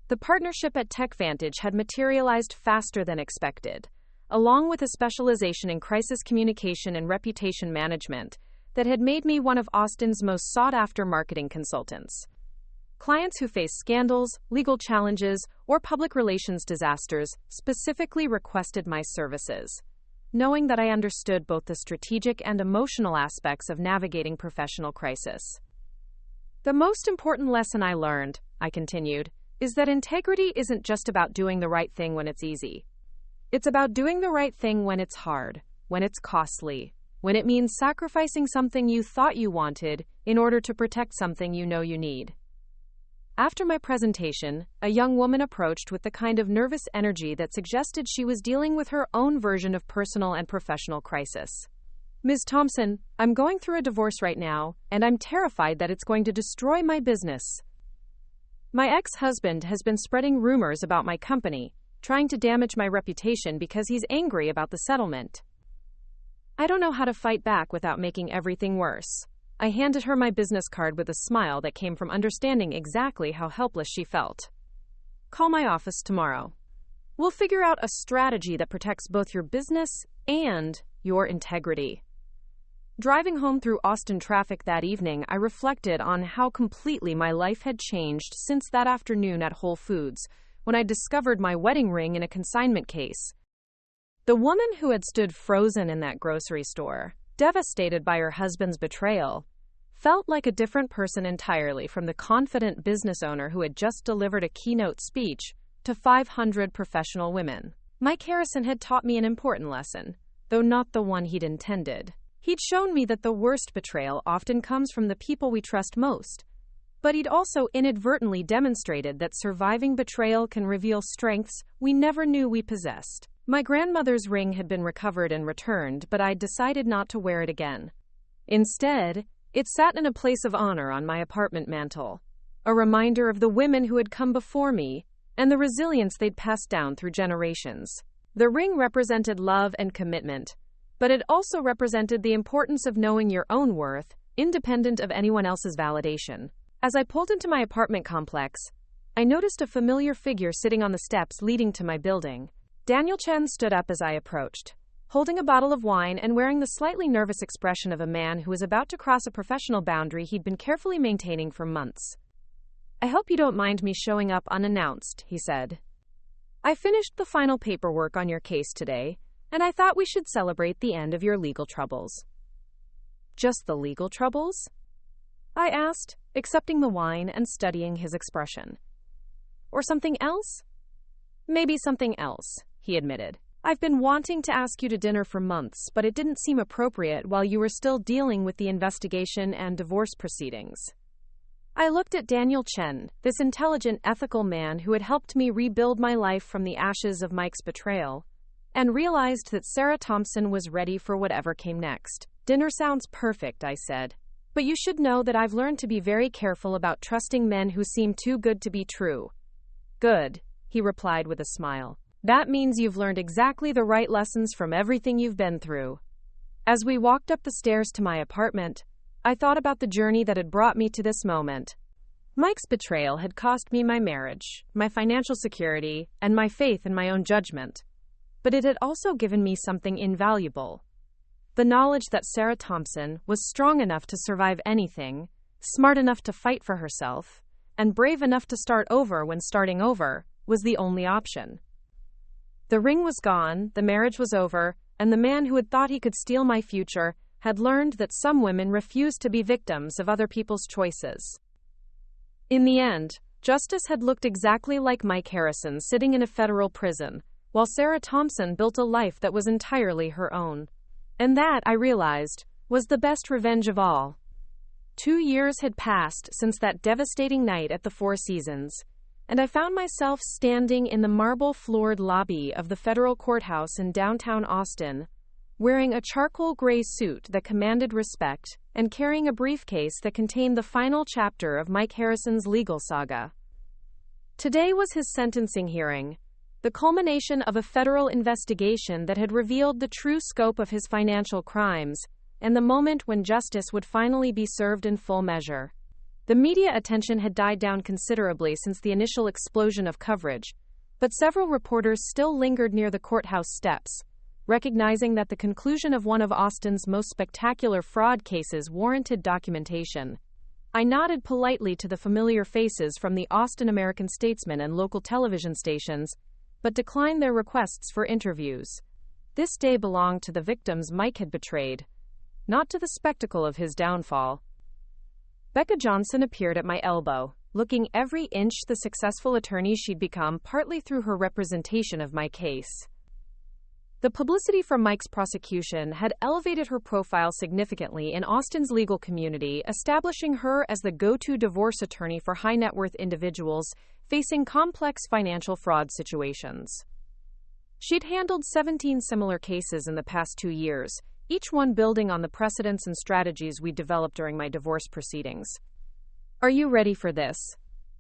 The partnership at TechVantage had materialized faster than expected, along with a specialization in crisis communication and reputation management that had made me one of Austin's most sought-after marketing consultants. Clients who face scandals, legal challenges, or public relations disasters specifically requested my services, knowing that I understood both the strategic and emotional aspects of navigating professional crisis. "The most important lesson I learned," I continued, "is that integrity isn't just about doing the right thing when it's easy. It's about doing the right thing when it's hard, when it's costly, when it means sacrificing something you thought you wanted in order to protect something you know you need." After my presentation, a young woman approached with the kind of nervous energy that suggested she was dealing with her own version of personal and professional crisis. "Ms. Thompson, I'm going through a divorce right now, and I'm terrified that it's going to destroy my business. My ex-husband has been spreading rumors about my company, trying to damage my reputation because he's angry about the settlement. I don't know how to fight back without making everything worse." I handed her my business card with a smile that came from understanding exactly how helpless she felt. "Call my office tomorrow. We'll figure out a strategy that protects both your business and your integrity." Driving home through Austin traffic that evening, I reflected on how completely my life had changed since that afternoon at Whole Foods, when I discovered my wedding ring in a consignment case. The woman who had stood frozen in that grocery store, devastated by her husband's betrayal, felt like a different person entirely from the confident business owner who had just delivered a keynote speech to 500 professional women. Mike Harrison had taught me an important lesson, though not the one he'd intended. He'd shown me that the worst betrayal often comes from the people we trust most, but he'd also inadvertently demonstrated that surviving betrayal can reveal strengths we never knew we possessed. My grandmother's ring had been recovered and returned, but I'd decided not to wear it again. Instead, it sat in a place of honor on my apartment mantel, a reminder of the women who had come before me and the resilience they'd passed down through generations. The ring represented love and commitment, but it also represented the importance of knowing your own worth, independent of anyone else's validation. As I pulled into my apartment complex, I noticed a familiar figure sitting on the steps leading to my building. Daniel Chen stood up as I approached, holding a bottle of wine and wearing the slightly nervous expression of a man who was about to cross a professional boundary he'd been carefully maintaining for months. "I hope you don't mind me showing up unannounced," he said. "I finished the final paperwork on your case today, and I thought we should celebrate the end of your legal troubles." "Just the legal troubles?" I asked, accepting the wine and studying his expression. "Or something else?" "Maybe something else," he admitted. I've been wanting to ask you to dinner for months, but it didn't seem appropriate while you were still dealing with the investigation and divorce proceedings. I looked at Daniel Chen, this intelligent, ethical man who had helped me rebuild my life from the ashes of Mike's betrayal, and realized that Sarah Thompson was ready for whatever came next. Dinner sounds perfect, I said. But you should know that I've learned to be very careful about trusting men who seem too good to be true. Good, he replied with a smile. That means you've learned exactly the right lessons from everything you've been through. As we walked up the stairs to my apartment, I thought about the journey that had brought me to this moment. Mike's betrayal had cost me my marriage, my financial security, and my faith in my own judgment. But it had also given me something invaluable. The knowledge that Sarah Thompson was strong enough to survive anything, smart enough to fight for herself, and brave enough to start over when starting over was the only option. The ring was gone, the marriage was over, and the man who had thought he could steal my future had learned that some women refuse to be victims of other people's choices. In the end, justice had looked exactly like Mike Harrison sitting in a federal prison, while Sarah Thompson built a life that was entirely her own. And that, I realized, was the best revenge of all. 2 years had passed since that devastating night at the Four Seasons, and I found myself standing in the marble-floored lobby of the federal courthouse in downtown Austin, wearing a charcoal gray suit that commanded respect and carrying a briefcase that contained the final chapter of Mike Harrison's legal saga. Today was his sentencing hearing, the culmination of a federal investigation that had revealed the true scope of his financial crimes, and the moment when justice would finally be served in full measure. The media attention had died down considerably since the initial explosion of coverage, but several reporters still lingered near the courthouse steps, recognizing that the conclusion of one of Austin's most spectacular fraud cases warranted documentation. I nodded politely to the familiar faces from the Austin American-Statesman and local television stations, but declined their requests for interviews. This day belonged to the victims Mike had betrayed, not to the spectacle of his downfall. Becca Johnson appeared at my elbow, looking every inch the successful attorney she'd become, partly through her representation of my case. The publicity from Mike's prosecution had elevated her profile significantly in Austin's legal community, establishing her as the go-to divorce attorney for high-net-worth individuals facing complex financial fraud situations. She'd handled 17 similar cases in the past 2 years, each one building on the precedents and strategies we developed during my divorce proceedings. "Are you ready for this?"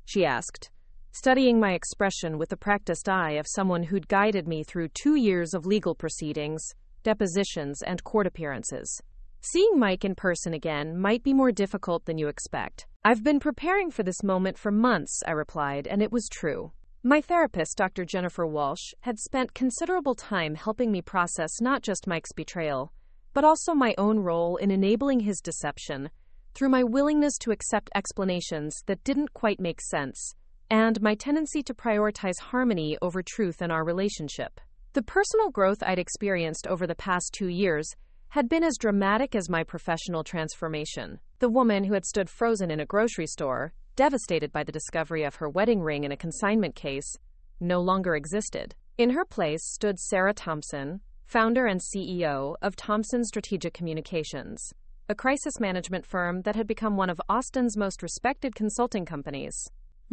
she asked, studying my expression with the practiced eye of someone who'd guided me through 2 years of legal proceedings, depositions, and court appearances. "Seeing Mike in person again might be more difficult than you expect. I've been preparing for this moment for months," I replied, and it was true. My therapist, Dr. Jennifer Walsh, had spent considerable time helping me process not just Mike's betrayal, but also my own role in enabling his deception, through my willingness to accept explanations that didn't quite make sense, and my tendency to prioritize harmony over truth in our relationship. The personal growth I'd experienced over the past 2 years had been as dramatic as my professional transformation. The woman who had stood frozen in a grocery store, devastated by the discovery of her wedding ring in a consignment case, no longer existed. In her place stood Sarah Thompson, founder and CEO of Thompson Strategic Communications, a crisis management firm that had become one of Austin's most respected consulting companies.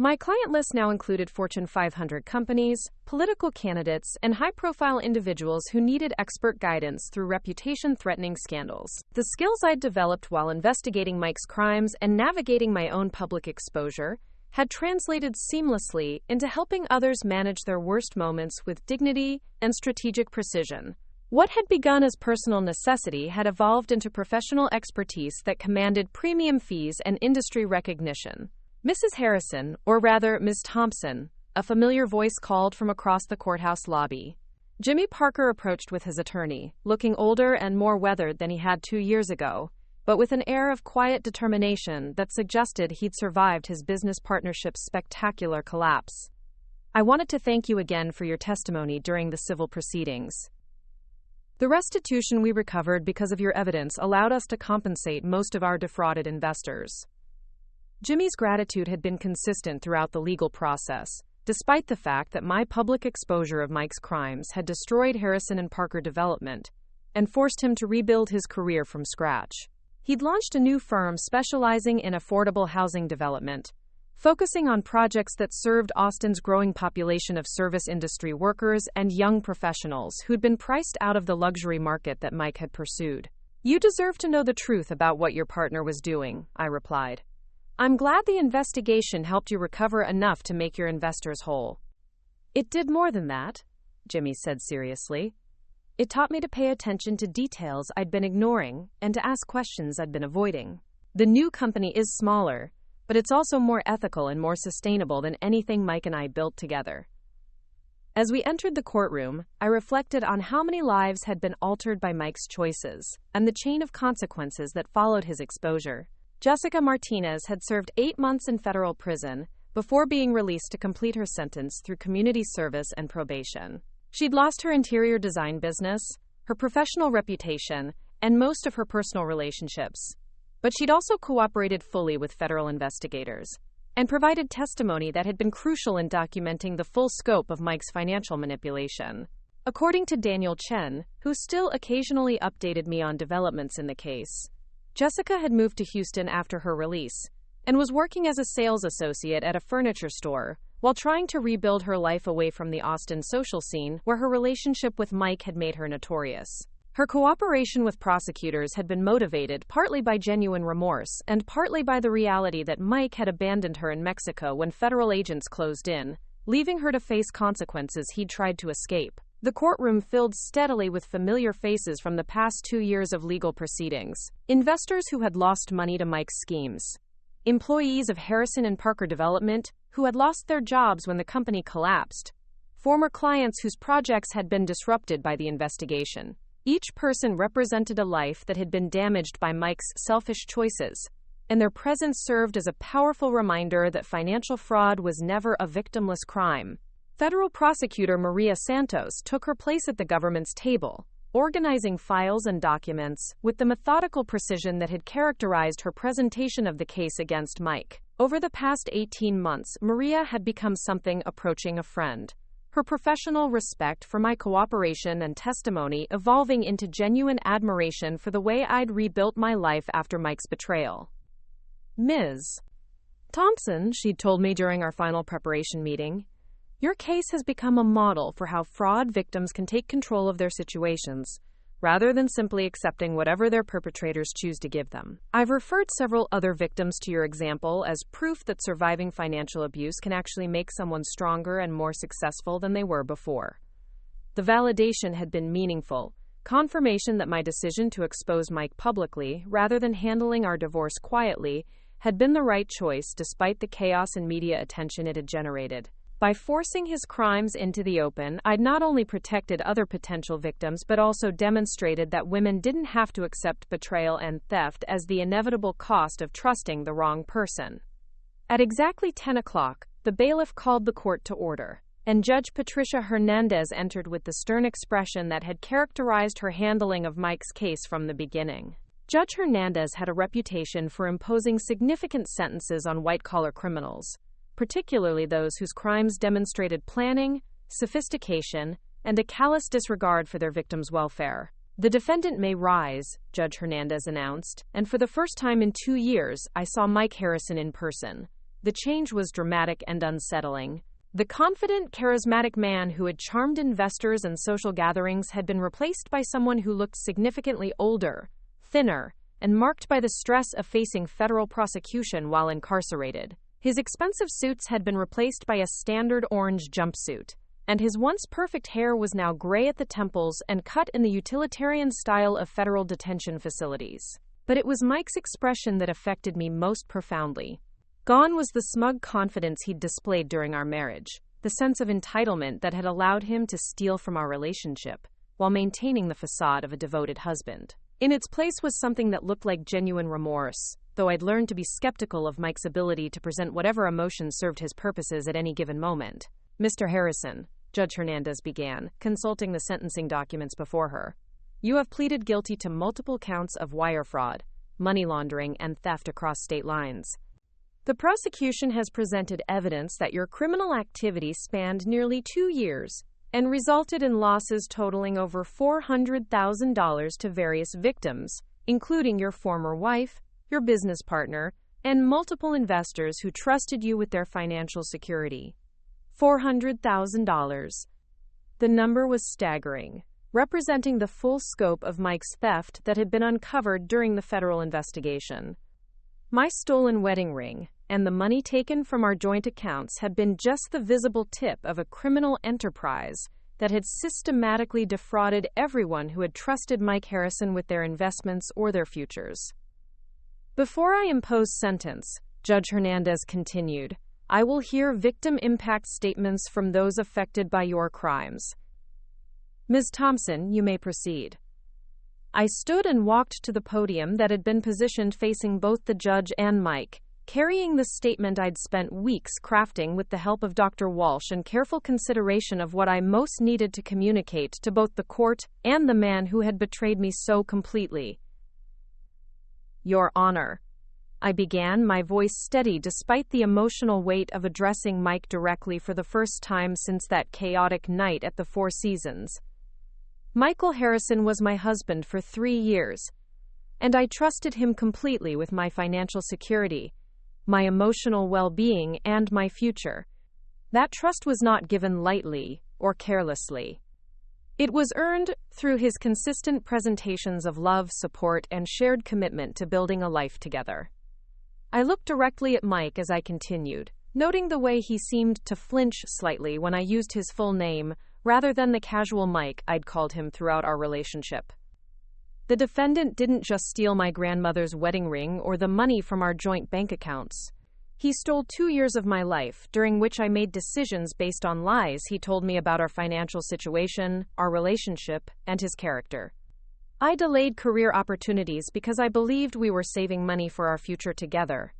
My client list now included Fortune 500 companies, political candidates, and high-profile individuals who needed expert guidance through reputation-threatening scandals. The skills I'd developed while investigating Mike's crimes and navigating my own public exposure had translated seamlessly into helping others manage their worst moments with dignity and strategic precision. What had begun as personal necessity had evolved into professional expertise that commanded premium fees and industry recognition. "Mrs. Harrison, or rather, Ms. Thompson," a familiar voice called from across the courthouse lobby. Jimmy Parker approached with his attorney, looking older and more weathered than he had 2 years ago, but with an air of quiet determination that suggested he'd survived his business partnership's spectacular collapse. "I wanted to thank you again for your testimony during the civil proceedings. The restitution we recovered because of your evidence allowed us to compensate most of our defrauded investors." Jimmy's gratitude had been consistent throughout the legal process, despite the fact that my public exposure of Mike's crimes had destroyed Harrison and Parker Development and forced him to rebuild his career from scratch. He'd launched a new firm specializing in affordable housing development, focusing on projects that served Austin's growing population of service industry workers and young professionals who'd been priced out of the luxury market that Mike had pursued. "You deserve to know the truth about what your partner was doing," I replied. "I'm glad the investigation helped you recover enough to make your investors whole." "It did more than that," Jimmy said seriously. "It taught me to pay attention to details I'd been ignoring and to ask questions I'd been avoiding. The new company is smaller, but it's also more ethical and more sustainable than anything Mike and I built together." As we entered the courtroom, I reflected on how many lives had been altered by Mike's choices and the chain of consequences that followed his exposure. Jessica Martinez had served 8 months in federal prison before being released to complete her sentence through community service and probation. She'd lost her interior design business, her professional reputation, and most of her personal relationships. But she'd also cooperated fully with federal investigators and provided testimony that had been crucial in documenting the full scope of Mike's financial manipulation. According to Daniel Chen, who still occasionally updated me on developments in the case, Jessica had moved to Houston after her release and was working as a sales associate at a furniture store while trying to rebuild her life away from the Austin social scene where her relationship with Mike had made her notorious. Her cooperation with prosecutors had been motivated partly by genuine remorse and partly by the reality that Mike had abandoned her in Mexico when federal agents closed in, leaving her to face consequences he'd tried to escape. The courtroom filled steadily with familiar faces from the past 2 years of legal proceedings. Investors who had lost money to Mike's schemes. Employees of Harrison and Parker Development who had lost their jobs when the company collapsed. Former clients whose projects had been disrupted by the investigation. Each person represented a life that had been damaged by Mike's selfish choices, and their presence served as a powerful reminder that financial fraud was never a victimless crime. Federal prosecutor Maria Santos took her place at the government's table, organizing files and documents with the methodical precision that had characterized her presentation of the case against Mike. Over the past 18 months, Maria had become something approaching a friend. Her professional respect for my cooperation and testimony evolving into genuine admiration for the way I'd rebuilt my life after Mike's betrayal. "Ms. Thompson," she'd told me during our final preparation meeting, "your case has become a model for how fraud victims can take control of their situations, rather than simply accepting whatever their perpetrators choose to give them. I've referred several other victims to your example as proof that surviving financial abuse can actually make someone stronger and more successful than they were before." The validation had been meaningful, confirmation that my decision to expose Mike publicly, rather than handling our divorce quietly, had been the right choice despite the chaos and media attention it had generated. By forcing his crimes into the open, I'd not only protected other potential victims but also demonstrated that women didn't have to accept betrayal and theft as the inevitable cost of trusting the wrong person. At exactly 10 o'clock, the bailiff called the court to order, and Judge Patricia Hernandez entered with the stern expression that had characterized her handling of Mike's case from the beginning. Judge Hernandez had a reputation for imposing significant sentences on white-collar criminals, particularly those whose crimes demonstrated planning, sophistication, and a callous disregard for their victims' welfare. "The defendant may rise," Judge Hernandez announced, and for the first time in 2 years, I saw Mike Harrison in person. The change was dramatic and unsettling. The confident, charismatic man who had charmed investors and social gatherings had been replaced by someone who looked significantly older, thinner, and marked by the stress of facing federal prosecution while incarcerated. His expensive suits had been replaced by a standard orange jumpsuit, and his once perfect hair was now gray at the temples and cut in the utilitarian style of federal detention facilities. But it was Mike's expression that affected me most profoundly. Gone was the smug confidence he'd displayed during our marriage, the sense of entitlement that had allowed him to steal from our relationship, while maintaining the facade of a devoted husband. In its place was something that looked like genuine remorse, though I'd learned to be skeptical of Mike's ability to present whatever emotion served his purposes at any given moment. "Mr. Harrison," Judge Hernandez began, consulting the sentencing documents before her, "you have pleaded guilty to multiple counts of wire fraud, money laundering, and theft across state lines. The prosecution has presented evidence that your criminal activity spanned nearly 2 years and resulted in losses totaling over $400,000 to various victims, including your former wife, your business partner, and multiple investors who trusted you with their financial security. $400,000. The number was staggering, representing the full scope of Mike's theft that had been uncovered during the federal investigation. My stolen wedding ring and the money taken from our joint accounts had been just the visible tip of a criminal enterprise that had systematically defrauded everyone who had trusted Mike Harrison with their investments or their futures. Before I impose sentence, Judge Hernandez continued, I will hear victim impact statements from those affected by your crimes. Ms. Thompson, you may proceed. I stood and walked to the podium that had been positioned facing both the judge and Mike, carrying the statement I'd spent weeks crafting with the help of Dr. Walsh and careful consideration of what I most needed to communicate to both the court and the man who had betrayed me so completely. Your Honor, I began, my voice steady despite the emotional weight of addressing Mike directly for the first time since that chaotic night at the Four Seasons. Michael Harrison was my husband for 3 years, and I trusted him completely with my financial security, my emotional well-being, and my future. That trust was not given lightly or carelessly. It was earned through his consistent presentations of love, support, and shared commitment to building a life together. I looked directly at Mike as I continued, noting the way he seemed to flinch slightly when I used his full name, rather than the casual Mike I'd called him throughout our relationship. The defendant didn't just steal my grandmother's wedding ring or the money from our joint bank accounts. He stole 2 years of my life, during which I made decisions based on lies he told me about our financial situation, our relationship, and his character. I delayed career opportunities because I believed we were saving money for our future together.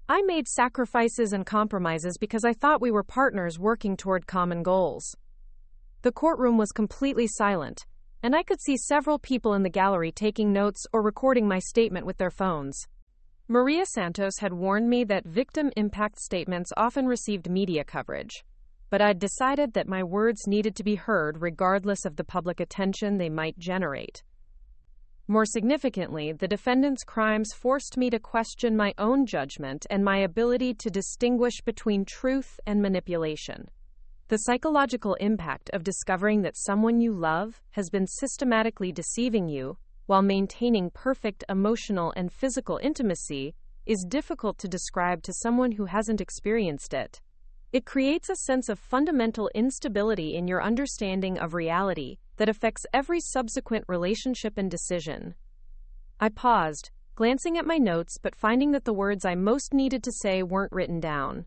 I made sacrifices and compromises because I thought we were partners working toward common goals. The courtroom was completely silent, and I could see several people in the gallery taking notes or recording my statement with their phones. Maria Santos had warned me that victim impact statements often received media coverage, but I'd decided that my words needed to be heard regardless of the public attention they might generate. More significantly, the defendant's crimes forced me to question my own judgment and my ability to distinguish between truth and manipulation. The psychological impact of discovering that someone you love has been systematically deceiving you while maintaining perfect emotional and physical intimacy is difficult to describe to someone who hasn't experienced it. It creates a sense of fundamental instability in your understanding of reality that affects every subsequent relationship and decision. I paused, glancing at my notes but finding that the words I most needed to say weren't written down.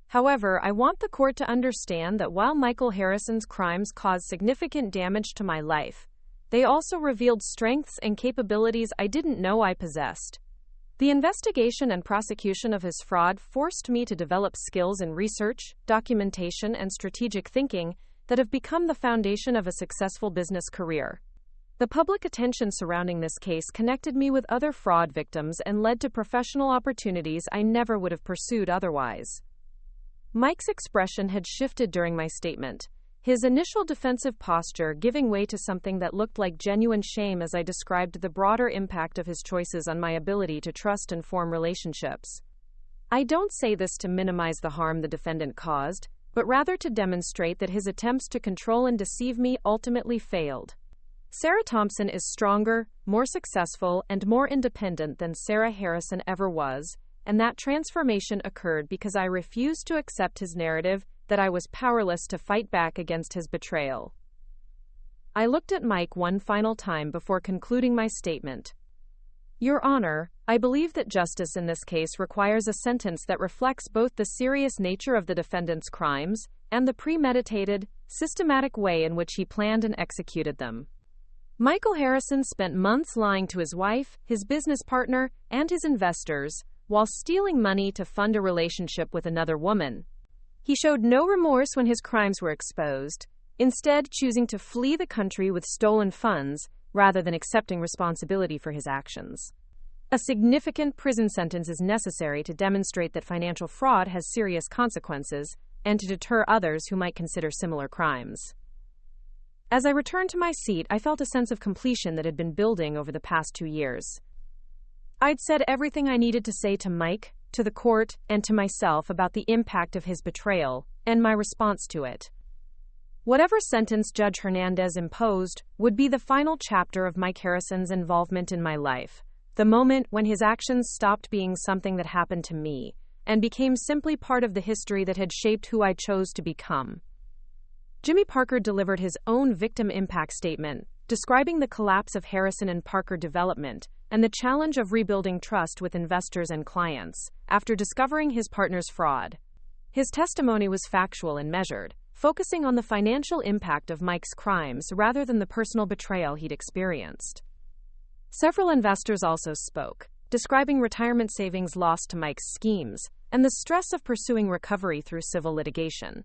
However, I want the court to understand that while Michael Harrison's crimes caused significant damage to my life, they also revealed strengths and capabilities I didn't know I possessed. The investigation and prosecution of his fraud forced me to develop skills in research, documentation, and strategic thinking that have become the foundation of a successful business career. The public attention surrounding this case connected me with other fraud victims and led to professional opportunities I never would have pursued otherwise. Mike's expression had shifted during my statement, his initial defensive posture giving way to something that looked like genuine shame as I described the broader impact of his choices on my ability to trust and form relationships. I don't say this to minimize the harm the defendant caused, but rather to demonstrate that his attempts to control and deceive me ultimately failed. Sarah Thompson is stronger, more successful, and more independent than Sarah Harrison ever was, and that transformation occurred because I refused to accept his narrative that I was powerless to fight back against his betrayal. I looked at Mike one final time before concluding my statement. Your Honor, I believe that justice in this case requires a sentence that reflects both the serious nature of the defendant's crimes and the premeditated, systematic way in which he planned and executed them. Michael Harrison spent months lying to his wife, his business partner, and his investors, while stealing money to fund a relationship with another woman. He showed no remorse when his crimes were exposed, instead choosing to flee the country with stolen funds rather than accepting responsibility for his actions. A significant prison sentence is necessary to demonstrate that financial fraud has serious consequences and to deter others who might consider similar crimes. As I returned to my seat, I felt a sense of completion that had been building over the past 2 years. I'd said everything I needed to say to Mike, to the court, and to myself about the impact of his betrayal and my response to it. Whatever sentence Judge Hernandez imposed would be the final chapter of Mike Harrison's involvement in my life, the moment when his actions stopped being something that happened to me and became simply part of the history that had shaped who I chose to become. Jimmy Parker delivered his own victim impact statement, describing the collapse of Harrison and Parker development and the challenge of rebuilding trust with investors and clients after discovering his partner's fraud. His testimony was factual and measured, focusing on the financial impact of Mike's crimes rather than the personal betrayal he'd experienced. Several investors also spoke, describing retirement savings lost to Mike's schemes and the stress of pursuing recovery through civil litigation.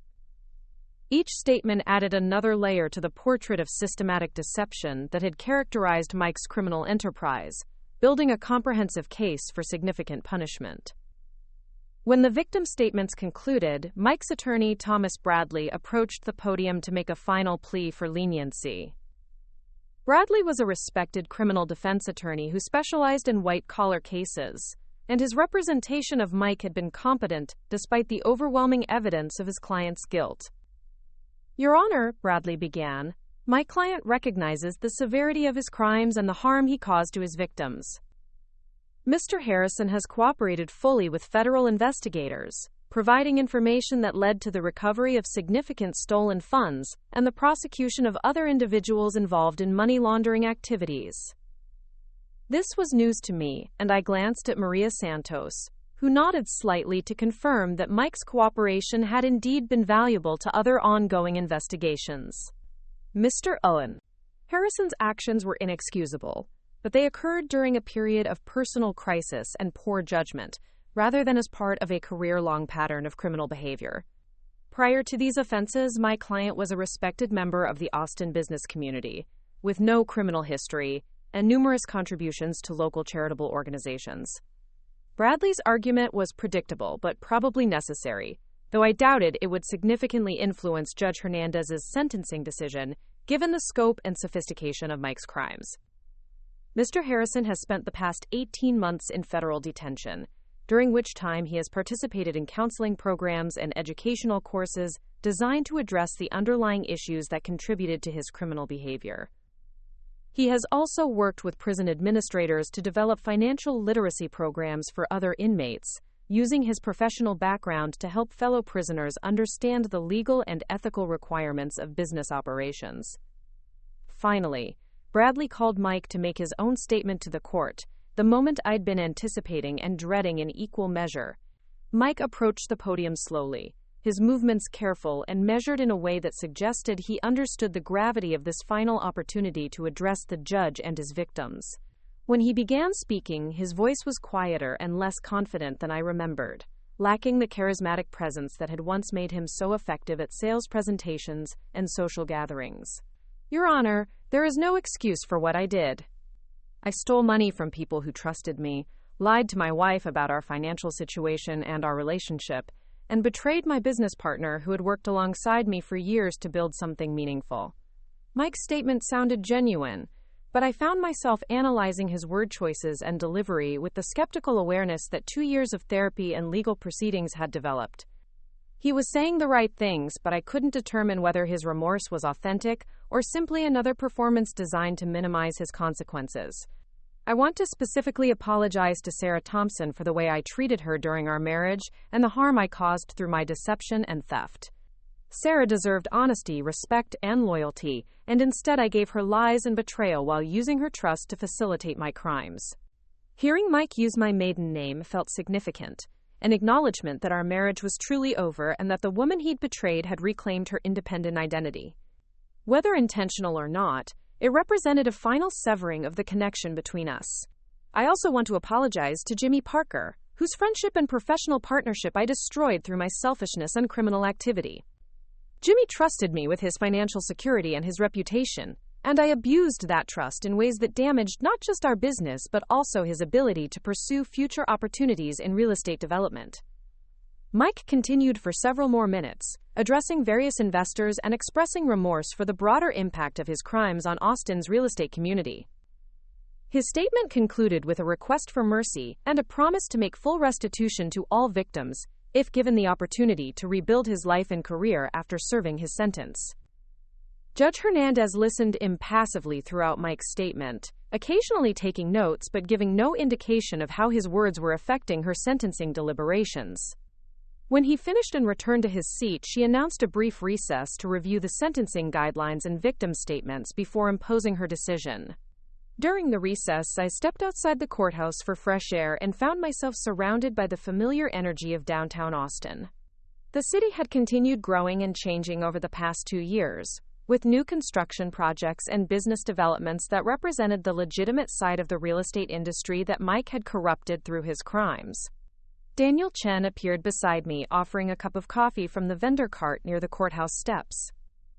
Each statement added another layer to the portrait of systematic deception that had characterized Mike's criminal enterprise, building a comprehensive case for significant punishment. When the victim statements concluded, Mike's attorney, Thomas Bradley, approached the podium to make a final plea for leniency. Bradley was a respected criminal defense attorney who specialized in white-collar cases, and his representation of Mike had been competent despite the overwhelming evidence of his client's guilt. "Your Honor," Bradley began, "my client recognizes the severity of his crimes and the harm he caused to his victims. Mr. Harrison has cooperated fully with federal investigators, providing information that led to the recovery of significant stolen funds and the prosecution of other individuals involved in money laundering activities." This was news to me, and I glanced at Maria Santos, who nodded slightly to confirm that Mike's cooperation had indeed been valuable to other ongoing investigations. Mr. Owen. Harrison's actions were inexcusable, but they occurred during a period of personal crisis and poor judgment, rather than as part of a career-long pattern of criminal behavior. Prior to these offenses, my client was a respected member of the Austin business community, with no criminal history and numerous contributions to local charitable organizations. Bradley's argument was predictable but probably necessary, though I doubted it would significantly influence Judge Hernandez's sentencing decision, given the scope and sophistication of Mike's crimes. Mr. Harrison has spent the past 18 months in federal detention, during which time he has participated in counseling programs and educational courses designed to address the underlying issues that contributed to his criminal behavior. He has also worked with prison administrators to develop financial literacy programs for other inmates, using his professional background to help fellow prisoners understand the legal and ethical requirements of business operations. Finally, Bradley called Mike to make his own statement to the court, the moment I'd been anticipating and dreading in equal measure. Mike approached the podium slowly, his movements careful and measured in a way that suggested he understood the gravity of this final opportunity to address the judge and his victims. When he began speaking, his voice was quieter and less confident than I remembered, lacking the charismatic presence that had once made him so effective at sales presentations and social gatherings. "Your Honor, there is no excuse for what I did. I stole money from people who trusted me, lied to my wife about our financial situation and our relationship, and betrayed my business partner who had worked alongside me for years to build something meaningful." Mike's statement sounded genuine, but I found myself analyzing his word choices and delivery with the skeptical awareness that 2 years of therapy and legal proceedings had developed. He was saying the right things, but I couldn't determine whether his remorse was authentic or simply another performance designed to minimize his consequences. I want to specifically apologize to Sarah Thompson for the way I treated her during our marriage and the harm I caused through my deception and theft. Sarah deserved honesty, respect, and loyalty, and instead I gave her lies and betrayal while using her trust to facilitate my crimes. Hearing Mike use my maiden name felt significant, an acknowledgement that our marriage was truly over and that the woman he'd betrayed had reclaimed her independent identity. Whether intentional or not, it represented a final severing of the connection between us. I also want to apologize to Jimmy Parker, whose friendship and professional partnership I destroyed through my selfishness and criminal activity. Jimmy trusted me with his financial security and his reputation, and I abused that trust in ways that damaged not just our business but also his ability to pursue future opportunities in real estate development. Mike continued for several more minutes, addressing various investors and expressing remorse for the broader impact of his crimes on Austin's real estate community. His statement concluded with a request for mercy and a promise to make full restitution to all victims, if given the opportunity to rebuild his life and career after serving his sentence. Judge Hernandez listened impassively throughout Mike's statement, occasionally taking notes but giving no indication of how his words were affecting her sentencing deliberations. When he finished and returned to his seat, she announced a brief recess to review the sentencing guidelines and victim statements before imposing her decision. During the recess, I stepped outside the courthouse for fresh air and found myself surrounded by the familiar energy of downtown Austin. The city had continued growing and changing over the past 2 years, with new construction projects and business developments that represented the legitimate side of the real estate industry that Mike had corrupted through his crimes. Daniel Chen appeared beside me, offering a cup of coffee from the vendor cart near the courthouse steps.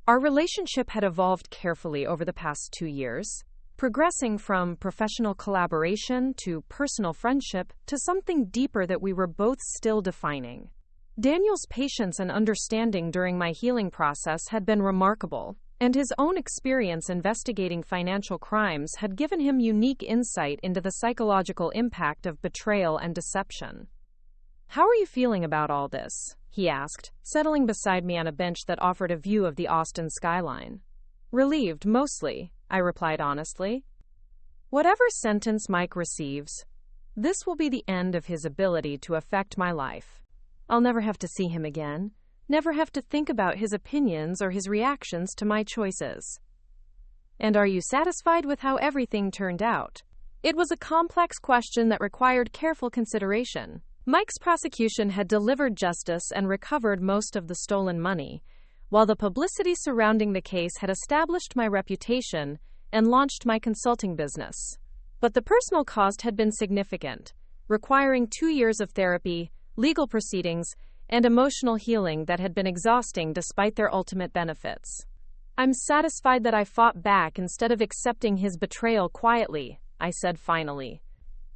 Our relationship had evolved carefully over the past 2 years, progressing from professional collaboration to personal friendship to something deeper that we were both still defining. Daniel's patience and understanding during my healing process had been remarkable, and his own experience investigating financial crimes had given him unique insight into the psychological impact of betrayal and deception. "How are you feeling about all this?" he asked, settling beside me on a bench that offered a view of the Austin skyline. "Relieved, mostly," I replied honestly. "Whatever sentence Mike receives, this will be the end of his ability to affect my life. I'll never have to see him again, never have to think about his opinions or his reactions to my choices." "And are you satisfied with how everything turned out?" It was a complex question that required careful consideration. Mike's prosecution had delivered justice and recovered most of the stolen money, while the publicity surrounding the case had established my reputation and launched my consulting business. But the personal cost had been significant, requiring 2 years of therapy, legal proceedings, and emotional healing that had been exhausting despite their ultimate benefits. "I'm satisfied that I fought back instead of accepting his betrayal quietly," I said finally.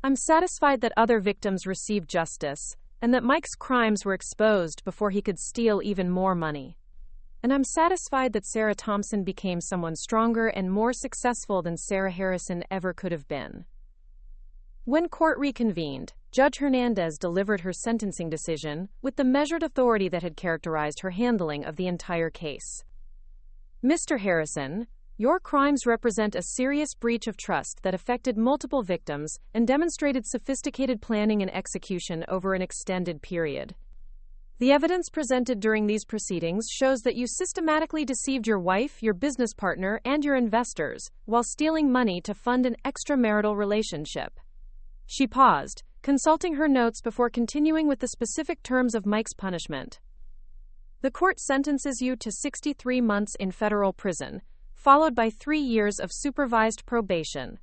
"I'm satisfied that other victims received justice, and that Mike's crimes were exposed before he could steal even more money. And I'm satisfied that Sarah Thompson became someone stronger and more successful than Sarah Harrison ever could have been." When court reconvened, Judge Hernandez delivered her sentencing decision with the measured authority that had characterized her handling of the entire case. "Mr. Harrison, your crimes represent a serious breach of trust that affected multiple victims and demonstrated sophisticated planning and execution over an extended period. The evidence presented during these proceedings shows that you systematically deceived your wife, your business partner, and your investors, while stealing money to fund an extramarital relationship." She paused, consulting her notes before continuing with the specific terms of Mike's punishment. "The court sentences you to 63 months in federal prison, followed by 3 years of supervised probation.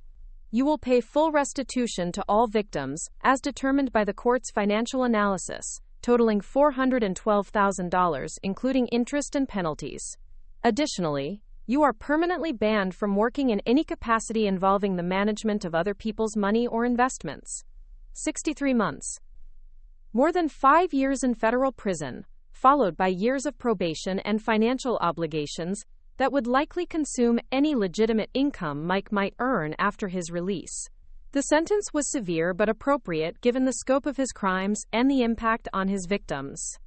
You will pay full restitution to all victims, as determined by the court's financial analysis, totaling $412,000, including interest and penalties. Additionally, you are permanently banned from working in any capacity involving the management of other people's money or investments." 63 months. More than 5 years in federal prison, followed by years of probation and financial obligations that would likely consume any legitimate income Mike might earn after his release. The sentence was severe but appropriate given the scope of his crimes and the impact on his victims.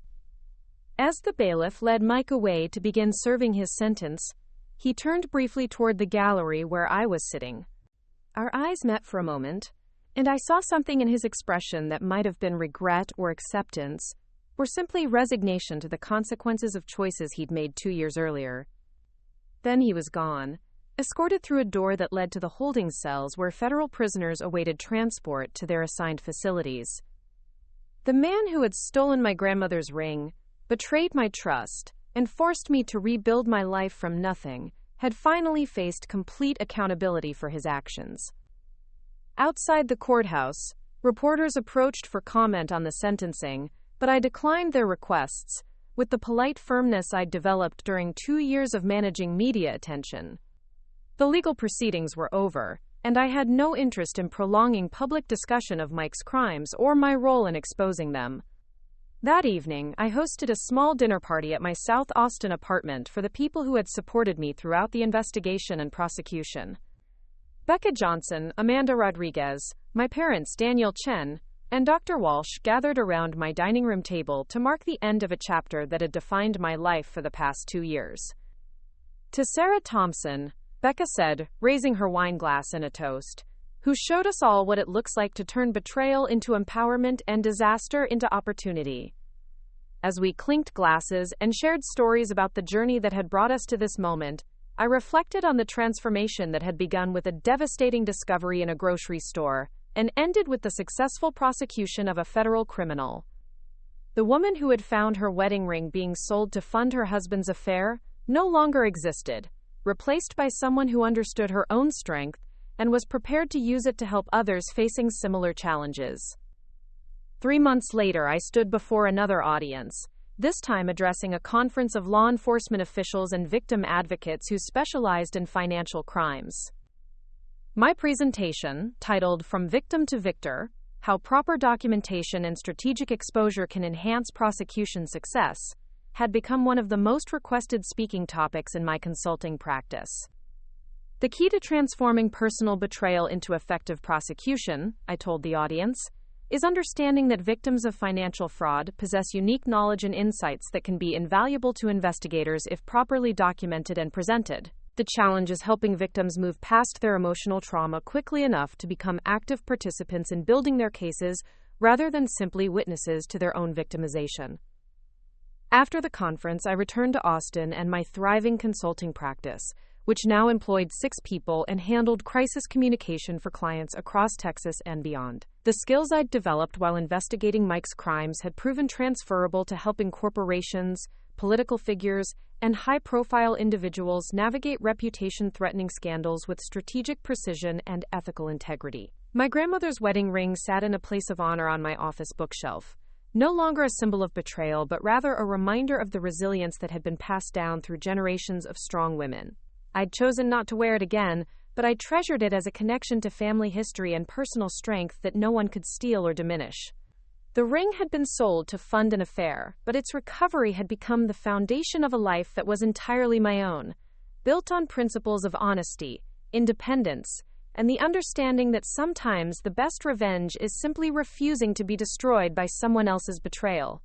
As the bailiff led Mike away to begin serving his sentence, he turned briefly toward the gallery where I was sitting. Our eyes met for a moment, and I saw something in his expression that might have been regret or acceptance, or simply resignation to the consequences of choices he'd made 2 years earlier. Then he was gone, escorted through a door that led to the holding cells where federal prisoners awaited transport to their assigned facilities. The man who had stolen my grandmother's ring, betrayed my trust, and forced me to rebuild my life from nothing, had finally faced complete accountability for his actions. Outside the courthouse, reporters approached for comment on the sentencing, but I declined their requests, with the polite firmness I'd developed during 2 years of managing media attention. The legal proceedings were over, and I had no interest in prolonging public discussion of Mike's crimes or my role in exposing them. That evening, I hosted a small dinner party at my South Austin apartment for the people who had supported me throughout the investigation and prosecution. Becca Johnson, Amanda Rodriguez, my parents Daniel Chen, and Dr. Walsh gathered around my dining room table to mark the end of a chapter that had defined my life for the past 2 years. To Sarah Thompson, Becca said, raising her wine glass in a toast, who showed us all what it looks like to turn betrayal into empowerment and disaster into opportunity. As we clinked glasses and shared stories about the journey that had brought us to this moment, I reflected on the transformation that had begun with a devastating discovery in a grocery store and ended with the successful prosecution of a federal criminal. The woman who had found her wedding ring being sold to fund her husband's affair no longer existed, replaced by someone who understood her own strength and was prepared to use it to help others facing similar challenges. 3 months later, I stood before another audience, this time addressing a conference of law enforcement officials and victim advocates who specialized in financial crimes. My presentation, titled From Victim to Victor: How Proper Documentation and Strategic Exposure Can Enhance Prosecution Success, had become one of the most requested speaking topics in my consulting practice. The key to transforming personal betrayal into effective prosecution, I told the audience, is understanding that victims of financial fraud possess unique knowledge and insights that can be invaluable to investigators if properly documented and presented. The challenge is helping victims move past their emotional trauma quickly enough to become active participants in building their cases rather than simply witnesses to their own victimization. After the conference, I returned to Austin and my thriving consulting practice, which now employed 6 people and handled crisis communication for clients across Texas and beyond. The skills I'd developed while investigating Mike's crimes had proven transferable to helping corporations, political figures, and high-profile individuals navigate reputation-threatening scandals with strategic precision and ethical integrity. My grandmother's wedding ring sat in a place of honor on my office bookshelf, no longer a symbol of betrayal, but rather a reminder of the resilience that had been passed down through generations of strong women. I'd chosen not to wear it again, but I treasured it as a connection to family history and personal strength that no one could steal or diminish. The ring had been sold to fund an affair, but its recovery had become the foundation of a life that was entirely my own, built on principles of honesty, independence, and the understanding that sometimes the best revenge is simply refusing to be destroyed by someone else's betrayal.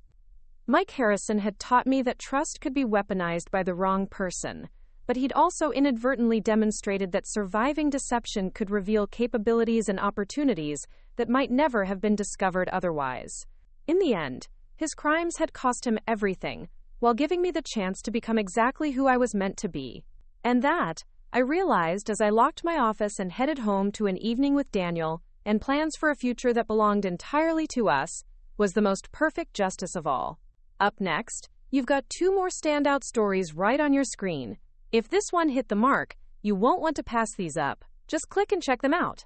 Mike Harrison had taught me that trust could be weaponized by the wrong person, but he'd also inadvertently demonstrated that surviving deception could reveal capabilities and opportunities that might never have been discovered otherwise. In the end, his crimes had cost him everything, while giving me the chance to become exactly who I was meant to be. And that, I realized as I locked my office and headed home to an evening with Daniel and plans for a future that belonged entirely to us, was the most perfect justice of all. Up next, you've got 2 more standout stories right on your screen. If this one hit the mark, you won't want to pass these up. Just click and check them out.